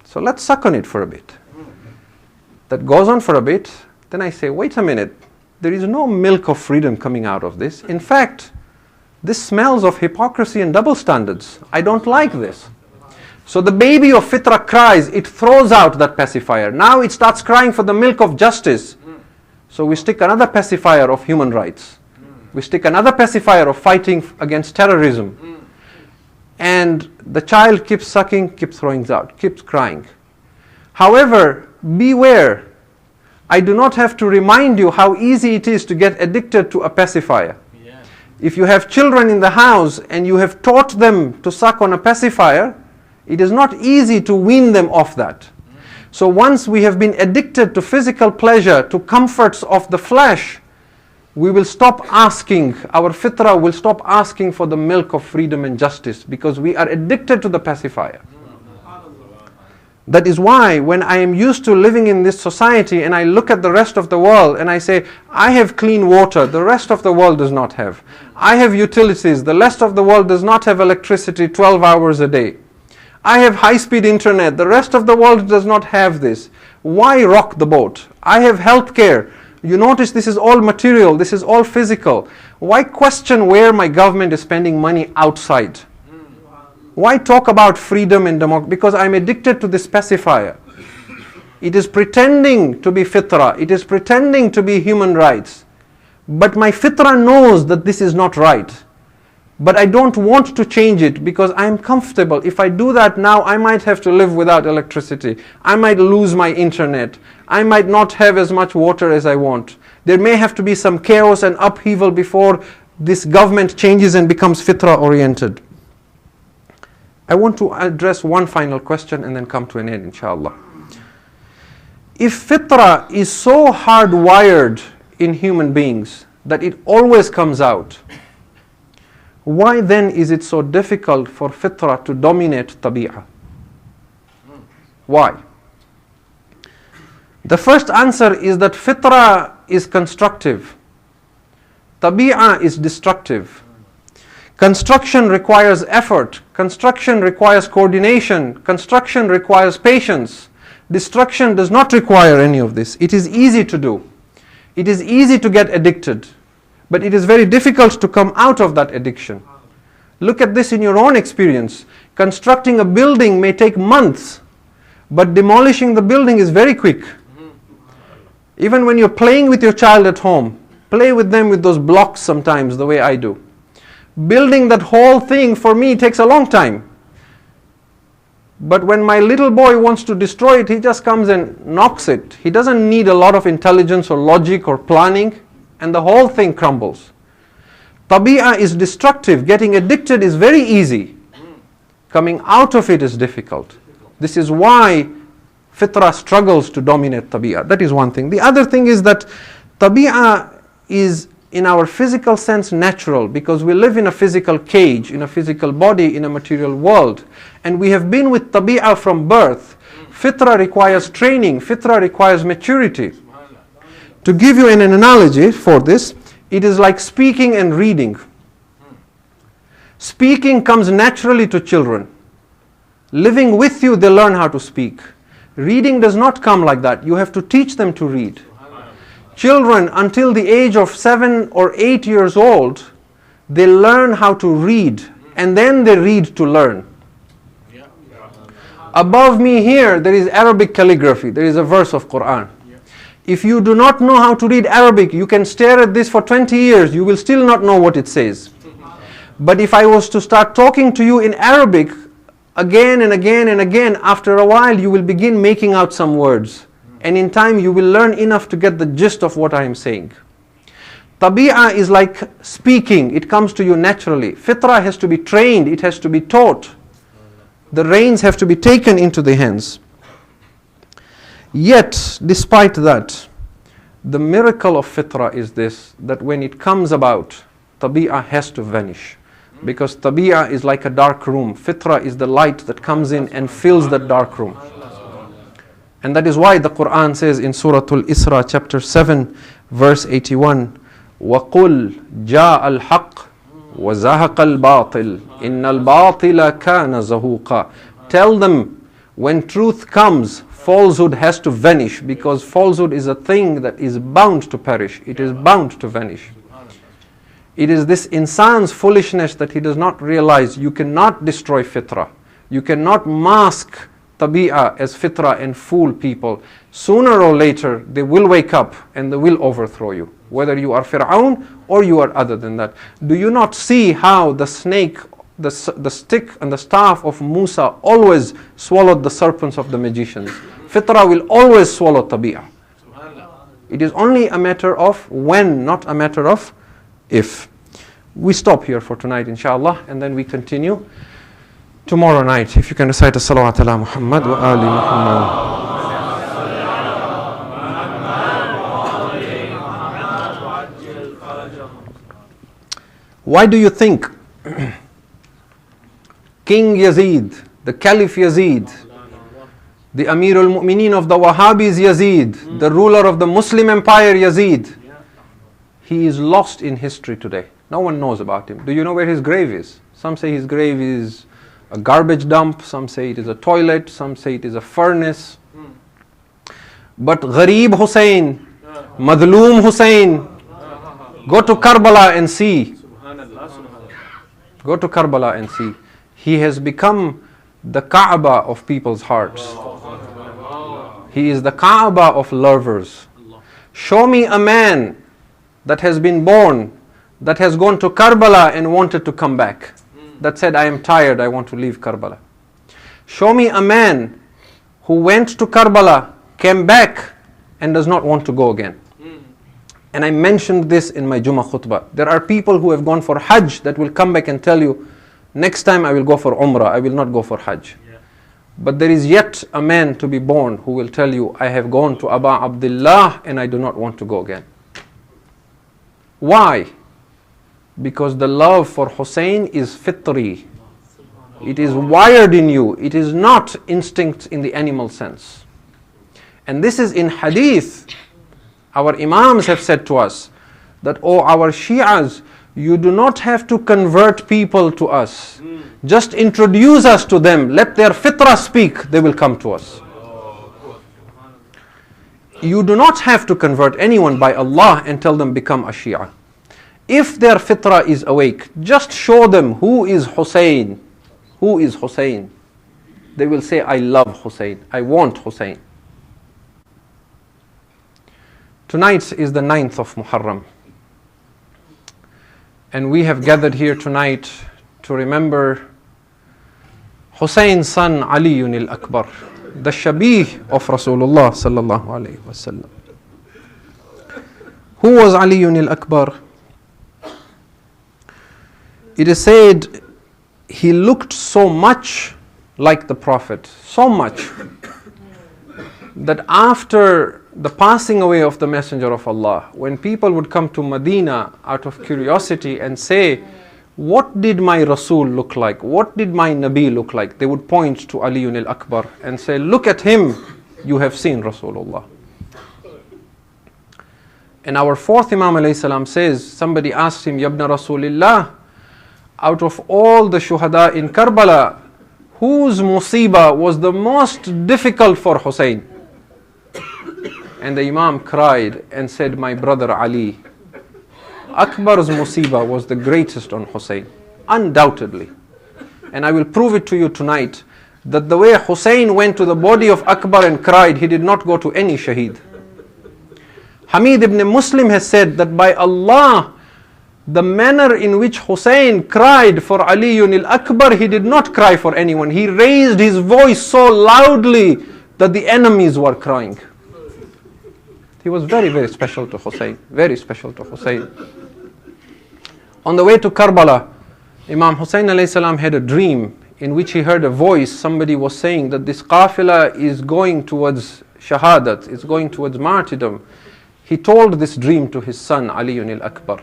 So let's suck on it for a bit. That goes on for a bit. Then I say, wait a minute. There is no milk of freedom coming out of this. In fact, this smells of hypocrisy and double standards. I don't like this. So the baby of fitra cries, it throws out that pacifier. Now it starts crying for the milk of justice. So we stick another pacifier of human rights. We stick another pacifier of fighting against terrorism. And the child keeps sucking, keeps throwing out, keeps crying. However, beware. I do not have to remind you how easy it is to get addicted to a pacifier. If you have children in the house and you have taught them to suck on a pacifier, it is not easy to wean them off that. So once we have been addicted to physical pleasure, to comforts of the flesh, we will stop asking, our fitra will stop asking for the milk of freedom and justice, because we are addicted to the pacifier. That is why when I am used to living in this society and I look at the rest of the world and I say, I have clean water, the rest of the world does not have. I have utilities, the rest of the world does not have electricity 12 hours a day. I have high-speed internet, the rest of the world does not have this. Why rock the boat? I have healthcare. You notice this is all material, this is all physical. Why question where my government is spending money outside? Why talk about freedom and democracy? Because I'm addicted to this pacifier. It is pretending to be fitra. It is pretending to be human rights. But my fitra knows that this is not right. But I don't want to change it because I'm comfortable. If I do that now, I might have to live without electricity. I might lose my internet. I might not have as much water as I want. There may have to be some chaos and upheaval before this government changes and becomes fitra oriented. I want to address one final question and then come to an end, inshallah. If fitra is so hardwired in human beings that it always comes out, why then is it so difficult for fitra to dominate tabi'ah? Why? The first answer is that fitra is constructive. Tabi'ah is destructive. Construction requires effort. Construction requires coordination. Construction requires patience. Destruction does not require any of this. It is easy to do. It is easy to get addicted. But it is very difficult to come out of that addiction. Look at this in your own experience. Constructing a building may take months, but demolishing the building is very quick. Even when you're playing with your child at home, play with them with those blocks sometimes the way I do. Building that whole thing for me takes a long time. But when my little boy wants to destroy it, he just comes and knocks it. He doesn't need a lot of intelligence or logic or planning, and the whole thing crumbles. Tabi'ah is destructive. Getting addicted is very easy. Coming out of it is difficult. This is why fitra struggles to dominate tabi'ah. That is one thing. The other thing is that tabi'ah is in our physical sense natural, because we live in a physical cage, in a physical body, in a material world. And we have been with tabi'ah from birth. Fitra requires training. Fitra requires maturity. To give you an analogy for this, it is like speaking and reading. Speaking comes naturally to children. Living with you, they learn how to speak. Reading does not come like that. You have to teach them to read. Children, until the age of 7 or 8 years old, they learn how to read, and then they read to learn. Above me here, there is Arabic calligraphy. There is a verse of Quran. If you do not know how to read Arabic, you can stare at this for 20 years. You will still not know what it says. But if I was to start talking to you in Arabic again and again and again, after a while you will begin making out some words. And in time you will learn enough to get the gist of what I am saying. Tabi'ah is like speaking. It comes to you naturally. Fitra has to be trained. It has to be taught. The reins have to be taken into the hands. Yet, despite that, the miracle of fitra is this, that when it comes about, tabi'ah has to vanish. Because tabi'ah is like a dark room. Fitra is the light that comes in and fills that dark room. And that is why the Quran says in Surah Al-Isra, chapter 7, verse 81, وَقُلْ جَاءَ الْحَقِّ وَزَهَقَ الْبَاطِلِ إِنَّ الْبَاطِلَ كَانَ زَهُوقًا. Tell them, when truth comes, falsehood has to vanish, because falsehood is a thing that is bound to perish. It is bound to vanish. It is this insan's foolishness that he does not realize you cannot destroy fitra. You cannot mask tabi'ah as fitra and fool people. Sooner or later, they will wake up and they will overthrow you. Whether you are Fir'aun or you are other than that. Do you not see how the snake, the stick and the staff of Musa always swallowed the serpents of the magicians? Fitra will always swallow tabi'ah. It is only a matter of when, not a matter of if. We stop here for tonight, inshallah, and then we continue tomorrow night. If you can recite a salawat ala Muhammad wa ali Muhammad. Why do you think King Yazid, the Caliph Yazid, the Amir al-Mu'mineen of the Wahhabis Yazid, the ruler of the Muslim Empire Yazid, he is lost in history today. No one knows about him. Do you know where his grave is? Some say his grave is a garbage dump, some say it is a toilet, some say it is a furnace. But Gharib Hussein, Madloom Hussein, go to Karbala and see. Go to Karbala and see. He has become the Kaaba of people's hearts. He is the Kaaba of lovers. Show me a man that has been born, that has gone to Karbala and wanted to come back. That said, I am tired, I want to leave Karbala. Show me a man who went to Karbala, came back and does not want to go again. And I mentioned this in my Jummah khutbah. There are people who have gone for Hajj that will come back and tell you, next time I will go for Umrah, I will not go for Hajj. Yeah. But there is yet a man to be born who will tell you, I have gone to Aba Abdullah and I do not want to go again. Why? Because the love for Hussein is fitri. It is wired in you. It is not instinct in the animal sense. And this is in hadith. Our Imams have said to us that, oh, our Shi'as, you do not have to convert people to us. Just introduce us to them. Let their fitrah speak. They will come to us. You do not have to convert anyone by Allah and tell them become a Shia. If their fitrah is awake, just show them who is Hussein. Who is Hussein? They will say, I love Hussein. I want Hussein. Tonight is the 9th of Muharram. And we have gathered here tonight to remember Hussein's son Aliyun al-Akbar, the Shabih of Rasulullah sallallahu alayhi wasallam. Who was Aliyun al-Akbar? It is said he looked so much like the Prophet, so much, that after the passing away of the Messenger of Allah, when people would come to Medina out of curiosity and say, what did my Rasul look like? What did my Nabi look like? They would point to Aliyun al-Akbar and say, look at him, you have seen Rasulullah. And our fourth Imam alayhi salam says, somebody asked him, Yabna Rasulillah, out of all the shuhada in Karbala, whose musibah was the most difficult for Hussein? And the Imam cried and said, my brother Ali. Akbar's musibah was the greatest on Hussein, undoubtedly. And I will prove it to you tonight, that the way Hussein went to the body of Akbar and cried, he did not go to any shaheed. Hamid ibn Muslim has said that by Allah, the manner in which Hussein cried for Aliyun al-Akbar, he did not cry for anyone. He raised his voice so loudly that the enemies were crying. He was very, very special to Hussein. Very special to Hussein. On the way to Karbala, Imam Hussein alayhi salam had a dream in which he heard a voice. Somebody was saying that this qafila is going towards shahadat, it's going towards martyrdom. He told this dream to his son Aliyun al-Akbar.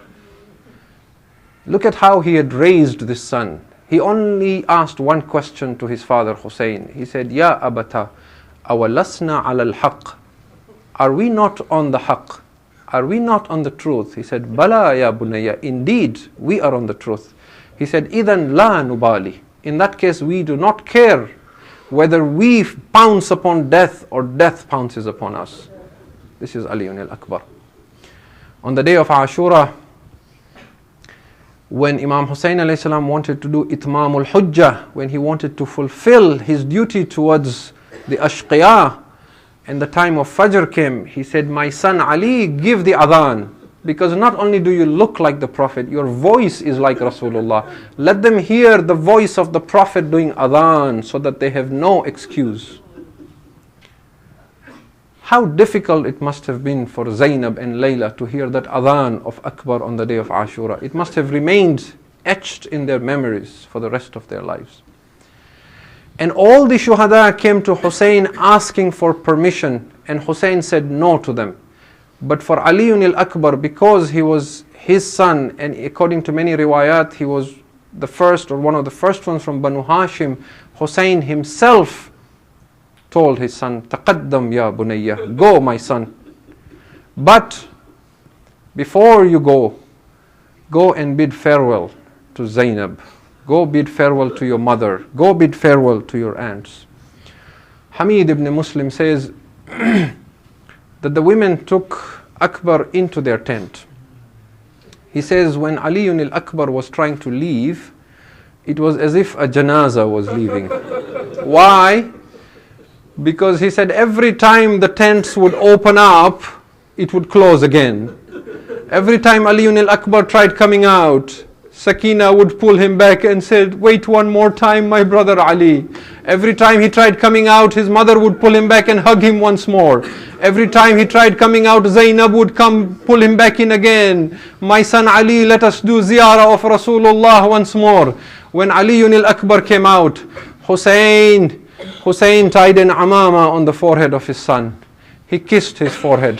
Look at how he had raised this son. He only asked one question to his father Hussein. He said, Ya abata, awalasna ala al-haq. Are we not on the haqq? Are we not on the truth? He said, Bala ya bunayya. Indeed, we are on the truth. He said, Idan la nubali. In that case, we do not care whether we pounce upon death or death pounces upon us. This is Aliyun al-Akbar. On the day of Ashura, when Imam Hussein alayhi salam wanted to do itmamul hujjah, when he wanted to fulfill his duty towards the ashqiyah, and the time of Fajr came, he said, my son Ali, give the adhan, because not only do you look like the Prophet, your voice is like Rasulullah. Let them hear the voice of the Prophet doing adhan so that they have no excuse. How difficult it must have been for Zainab and Layla to hear that adhan of Akbar on the day of Ashura. It must have remained etched in their memories for the rest of their lives. And all the shuhada came to Hussein asking for permission, and Hussein said no to them. But for Ali al-Akbar, because he was his son, and according to many riwayat, he was the first or one of the first ones from Banu Hashim, Hussein himself told his son, "Taqaddam ya bunayya, go my son. But before you go and bid farewell to Zainab. Go bid farewell to your mother. Go bid farewell to your aunts." Hamid ibn Muslim says that the women took Akbar into their tent. He says when Ali al-Akbar was trying to leave, it was as if a janaza was leaving. Why? Because he said every time the tents would open up, it would close again. Every time Ali al-Akbar tried coming out, Sakina would pull him back and said, "Wait one more time, my brother Ali." Every time he tried coming out, his mother would pull him back and hug him once more. Every time he tried coming out, Zainab would come pull him back in again. "My son Ali, let us do ziyarah of Rasulullah once more." When Ali al-Akbar came out, Hussein tied an amama on the forehead of his son. He kissed his forehead.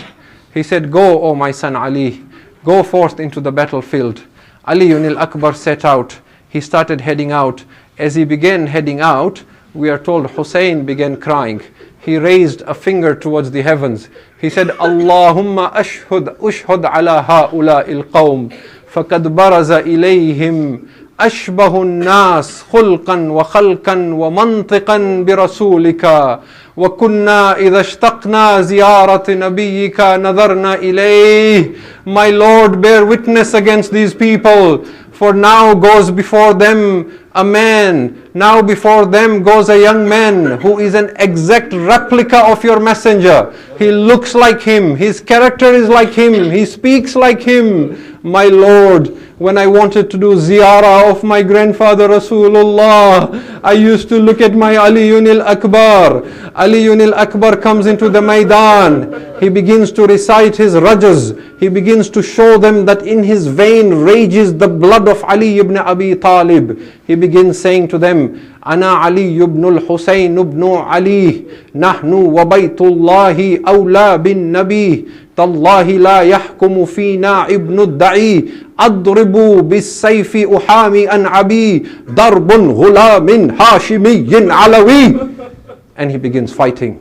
He said, "Go, O my son Ali, go forth into the battlefield." Ali al-Akbar set out. He started heading out. As he began heading out, we are told Hussein began crying. He raised a finger towards the heavens. He said, "Allahumma ushhud ala ha'ula'il qawm, faqad baraza ilayhim أشبه الناس خلقا وخلقا ومنطقا برسولك وكنا إذا اشتقنا زيارة نبيك نظرنا إليه." My Lord, bear witness against these people, for now goes before them a man, now before them goes a young man who is an exact replica of your messenger. He looks like him, his character is like him, he speaks like him. My Lord, when I wanted to do ziyarah of my grandfather Rasulullah, I used to look at my Ali al-Akbar. Ali al-Akbar comes into the Maidan. He begins to recite his rajas. He begins to show them that in his vein rages the blood of Ali ibn Abi Talib. He begins saying to them, "Ana Ali ibn al-Husayn ibn Ali, nahnu wa baytullahi awla bin nabi. تالله لا يحكم فينا ابن الدعي أضرب بالسيف أحامي أنعبي ضرب غلام هاشمي علوي." And he begins fighting.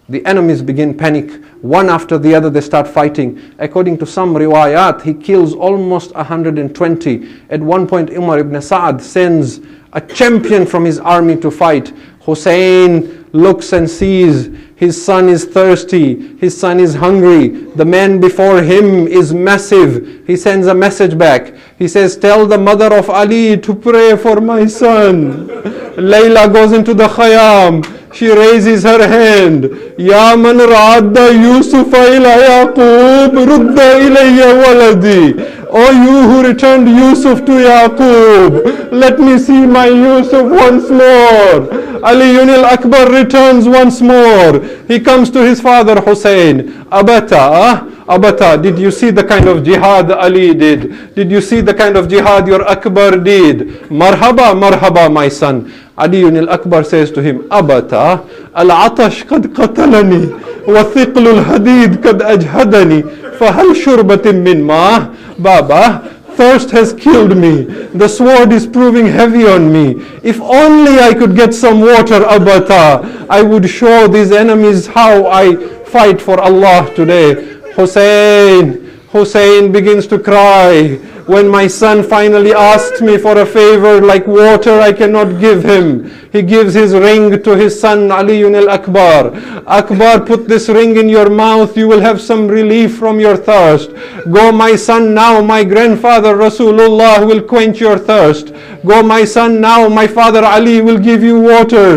The enemies begin panic. One after the other they start fighting. According to some riwayat, he kills almost 120. At one point Umar ibn Sa'ad sends a champion from his army to fight. Hussein looks and sees his son is thirsty, his son is hungry, the man before him is massive. He sends a message back. He says, "Tell the mother of Ali to pray for my son." Layla goes into the khayyam. She raises her hand. "Ya man radda Yusuf ila Yaqub, rudda ilayya waladi." "O you who returned Yusuf to Yaqub, let me see my Yusuf once more." Ali al-Akbar returns once more. He comes to his father Hussein. Abata, did you see the kind of jihad Ali did? Did you see the kind of jihad your Akbar did? Marhaba, my son." Ali al-Akbar says to him, "Abata, al-atash qad qatalani, wa thiqlu al-hadid qad ajhadani, fahal shurbatin min ma." Baba, thirst has killed me. The sword is proving heavy on me. If only I could get some water, Abata, I would show these enemies how I fight for Allah today. Hussein begins to cry. When my son finally asks me for a favor like water, I cannot give him. He gives his ring to his son Ali al-Akbar. "Akbar, put this ring in your mouth, you will have some relief from your thirst. Go my son, now my grandfather Rasulullah will quench your thirst. Go my son, now my father Ali will give you water."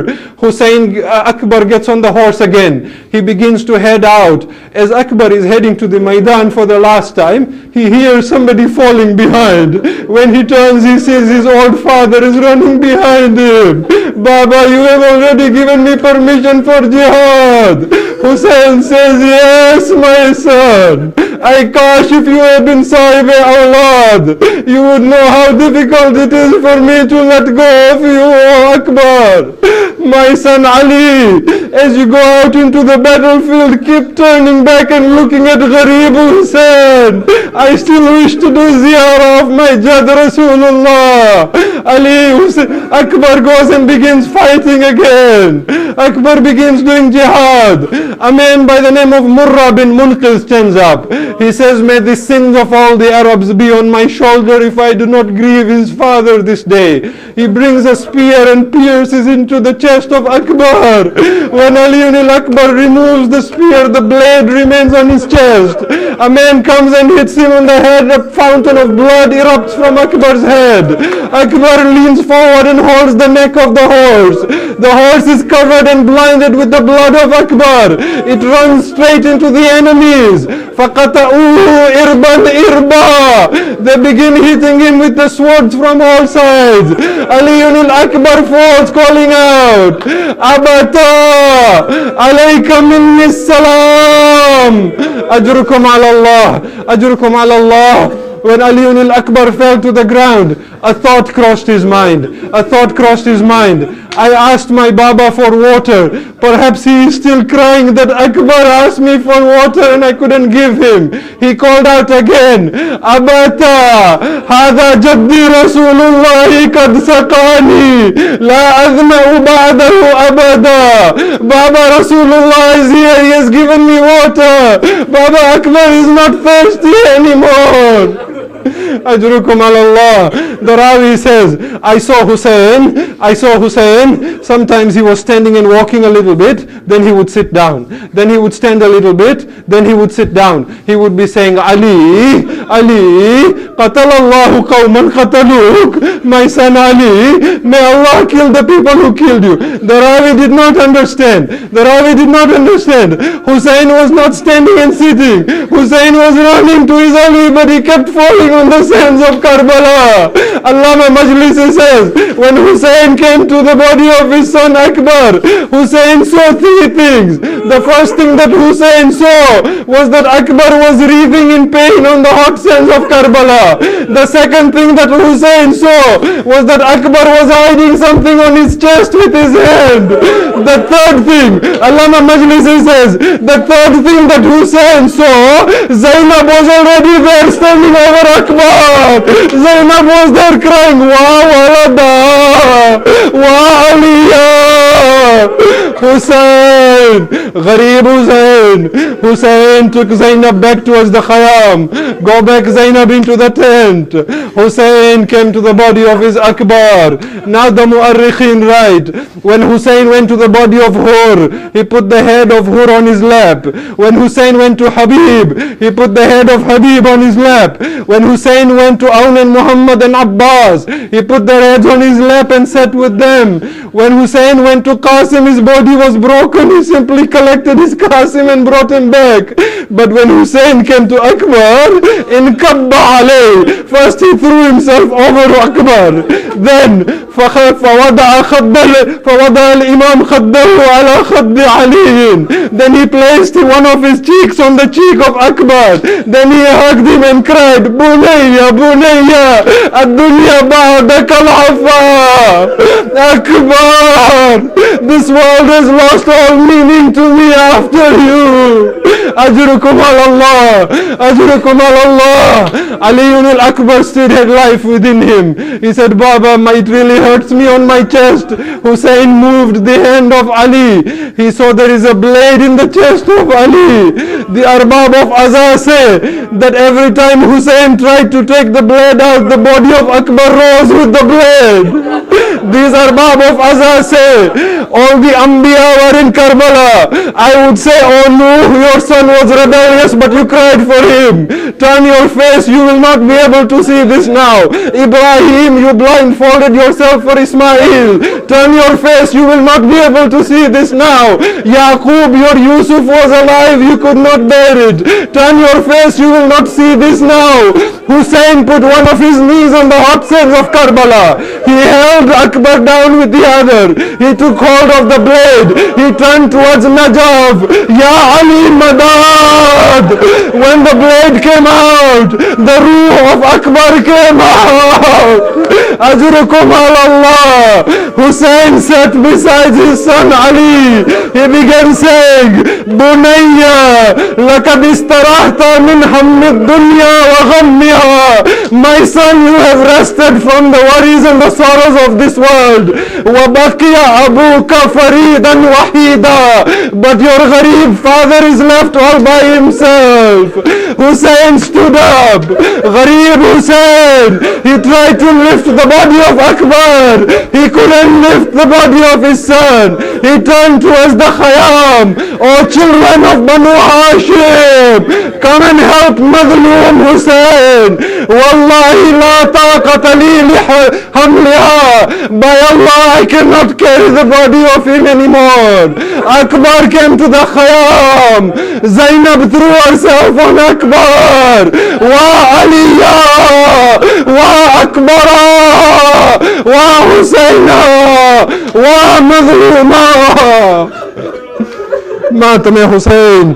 Akbar gets on the horse again. He begins to head out. As Akbar is heading to the Maidan for the last time, he hears somebody falling running behind. When he turns, he sees his old father is running behind him. Baba, you have already given me permission for jihad. Hussein says, yes, my son. I kash if you had been Sahib Awlad, you would know how difficult it is for me to let go of you, O Akbar. My son Ali, as you go out into the battlefield, keep turning back and looking at Gharib Hussein. I still wish to do ziyarah of my Jad Rasulullah. Ali Hussein, Akbar goes and begins fighting again. Akbar begins doing jihad. A man by the name of Murrah bin Munqidh stands up. He says, may the sins of all the Arabs be on my shoulder if I do not grieve his father this day. He brings a spear and pierces into the chest of Akbar. When Ali al-Akbar removes the spear, the blade remains on his chest. A man comes and hits him on the head. A fountain of blood erupts from Akbar's head. Akbar leans forward and holds the neck of the horse. The horse is covered and blinded with the blood of Akbar. It runs straight into the enemies. فَقَطَعُوهُ إِرْبًا إِرْبًا. They begin hitting him with the swords from all sides. Ali al-Akbar falls, calling out, Abata, alayka minni salam. Ajrukum ala Allah, ajrukum ala Allah. When Ali al-Akbar fell to the ground, a thought crossed his mind. A thought crossed his mind. I asked my Baba for water. Perhaps he is still crying that Akbar asked me for water and I couldn't give him. He called out again, Abata, Hada Jaddi Rasulullahi kad saqani, La azma'u ba'dahu abada. Baba Rasulullah is here, he has given me water. Baba Akbar is not thirsty anymore. Ajrukum ala Allah. The Rawi says, I saw Hussein. Sometimes he was standing and walking a little bit, then he would sit down. Then he would stand a little bit, then he would sit down. He would be saying, Ali, qatalallahu qawman qataluk. My son Ali, may Allah kill the people who killed you. The Rawi did not understand. Hussein was not standing and sitting. Hussein was running to his Ali, but he kept falling on the sands of Karbala. Allama Majlisi says, when Hussein came to the body of his son Akbar, Hussein saw three things. The first thing that Hussein saw was that Akbar was writhing in pain on the hot sands of Karbala. The second thing that Hussein saw was that Akbar was hiding something on his chest with his hand. The third thing, Allama Majlisi says, the third thing that Hussein saw, Zainab was already there standing over Akbar. Zainab was there crying, Wa walada, Wa aliyah. Hussein, Gharib Hussein took Zainab back towards the Khayyam. Go back Zainab into the tent. Hussein came to the body of his Akbar. Now the Mu'arrikhin write, when Hussein went to the body of Hur, he put the head of Hur on his lap. When Hussein went to Habib, he put the head of Habib on his lap. When Hussein went to Aun and Muhammad and Abbas, he put their heads on his lap and sat with them. When Hussein went to Qasim, his body was broken. He simply collected his Qasim and brought him back. But when Hussein came to Akbar, in Kabba alayh, first he threw himself over Akbar. Then فوضع الإمام خده على خد علي. Then he placed one of his cheeks on the cheek of Akbar. Then he hugged him and cried, Bunayya, Bunayya, الدنيا بعدك العفا. Akbar, this world has lost all meaning to me after you. Ajrukum ala Allah, Ajrukum ala Allah. Ali al-Akbar still had life within him. He said, Baba, it really hurts me on my chest. Hussein moved the hand of Ali. He saw there is a blade in the chest of Ali. The Arbab of Azaz say that every time Hussein tried to take the blade out, the body of Akbar rose with the blade. These arbab of Azhar say, all the Anbiya were in Karbala. I would say, oh Nuh, your son was rebellious, but you cried for him. Turn your face, you will not be able to see this now. Ibrahim, you blindfolded yourself for Ismail. Turn your face, you will not be able to see this now. Yaqub, your Yusuf was alive, you could not bear it. Turn your face, you will not see this now. Hussein put one of his knees on the hot sands of Karbala. He held Akbar down with the other. He took hold of the blade. He turned towards Najaf. Ya Ali Madad. When the blade came out, the ruh of Akbar came out. Ajrukum Allah. Hussein sat beside his son Ali. He began saying, Bunayya, lakad istarahta min hammi dunya wa ghammiha. My son, you have rested from the worries and the sorrows of this world. وَبَقِيَ أَبُوكَ فَرِيدًا وَحِيدًا. But your gharib father is left all by himself. Hussein stood up. Gharib Hussein. He tried to lift the body of Akbar. He couldn't lift the body of his son. He turned towards the Khayyam. Oh children of Banu Hashim, come and help Madloom Hussein. Wallahi la taqata li hamliha. By Allah, I cannot carry the body of him anymore. Akbar came to the Khayyam. Zainab threw herself on Akbar. Wa Aliya, wa Akbara, wa Husaina, wa Madluma. مات میں حسین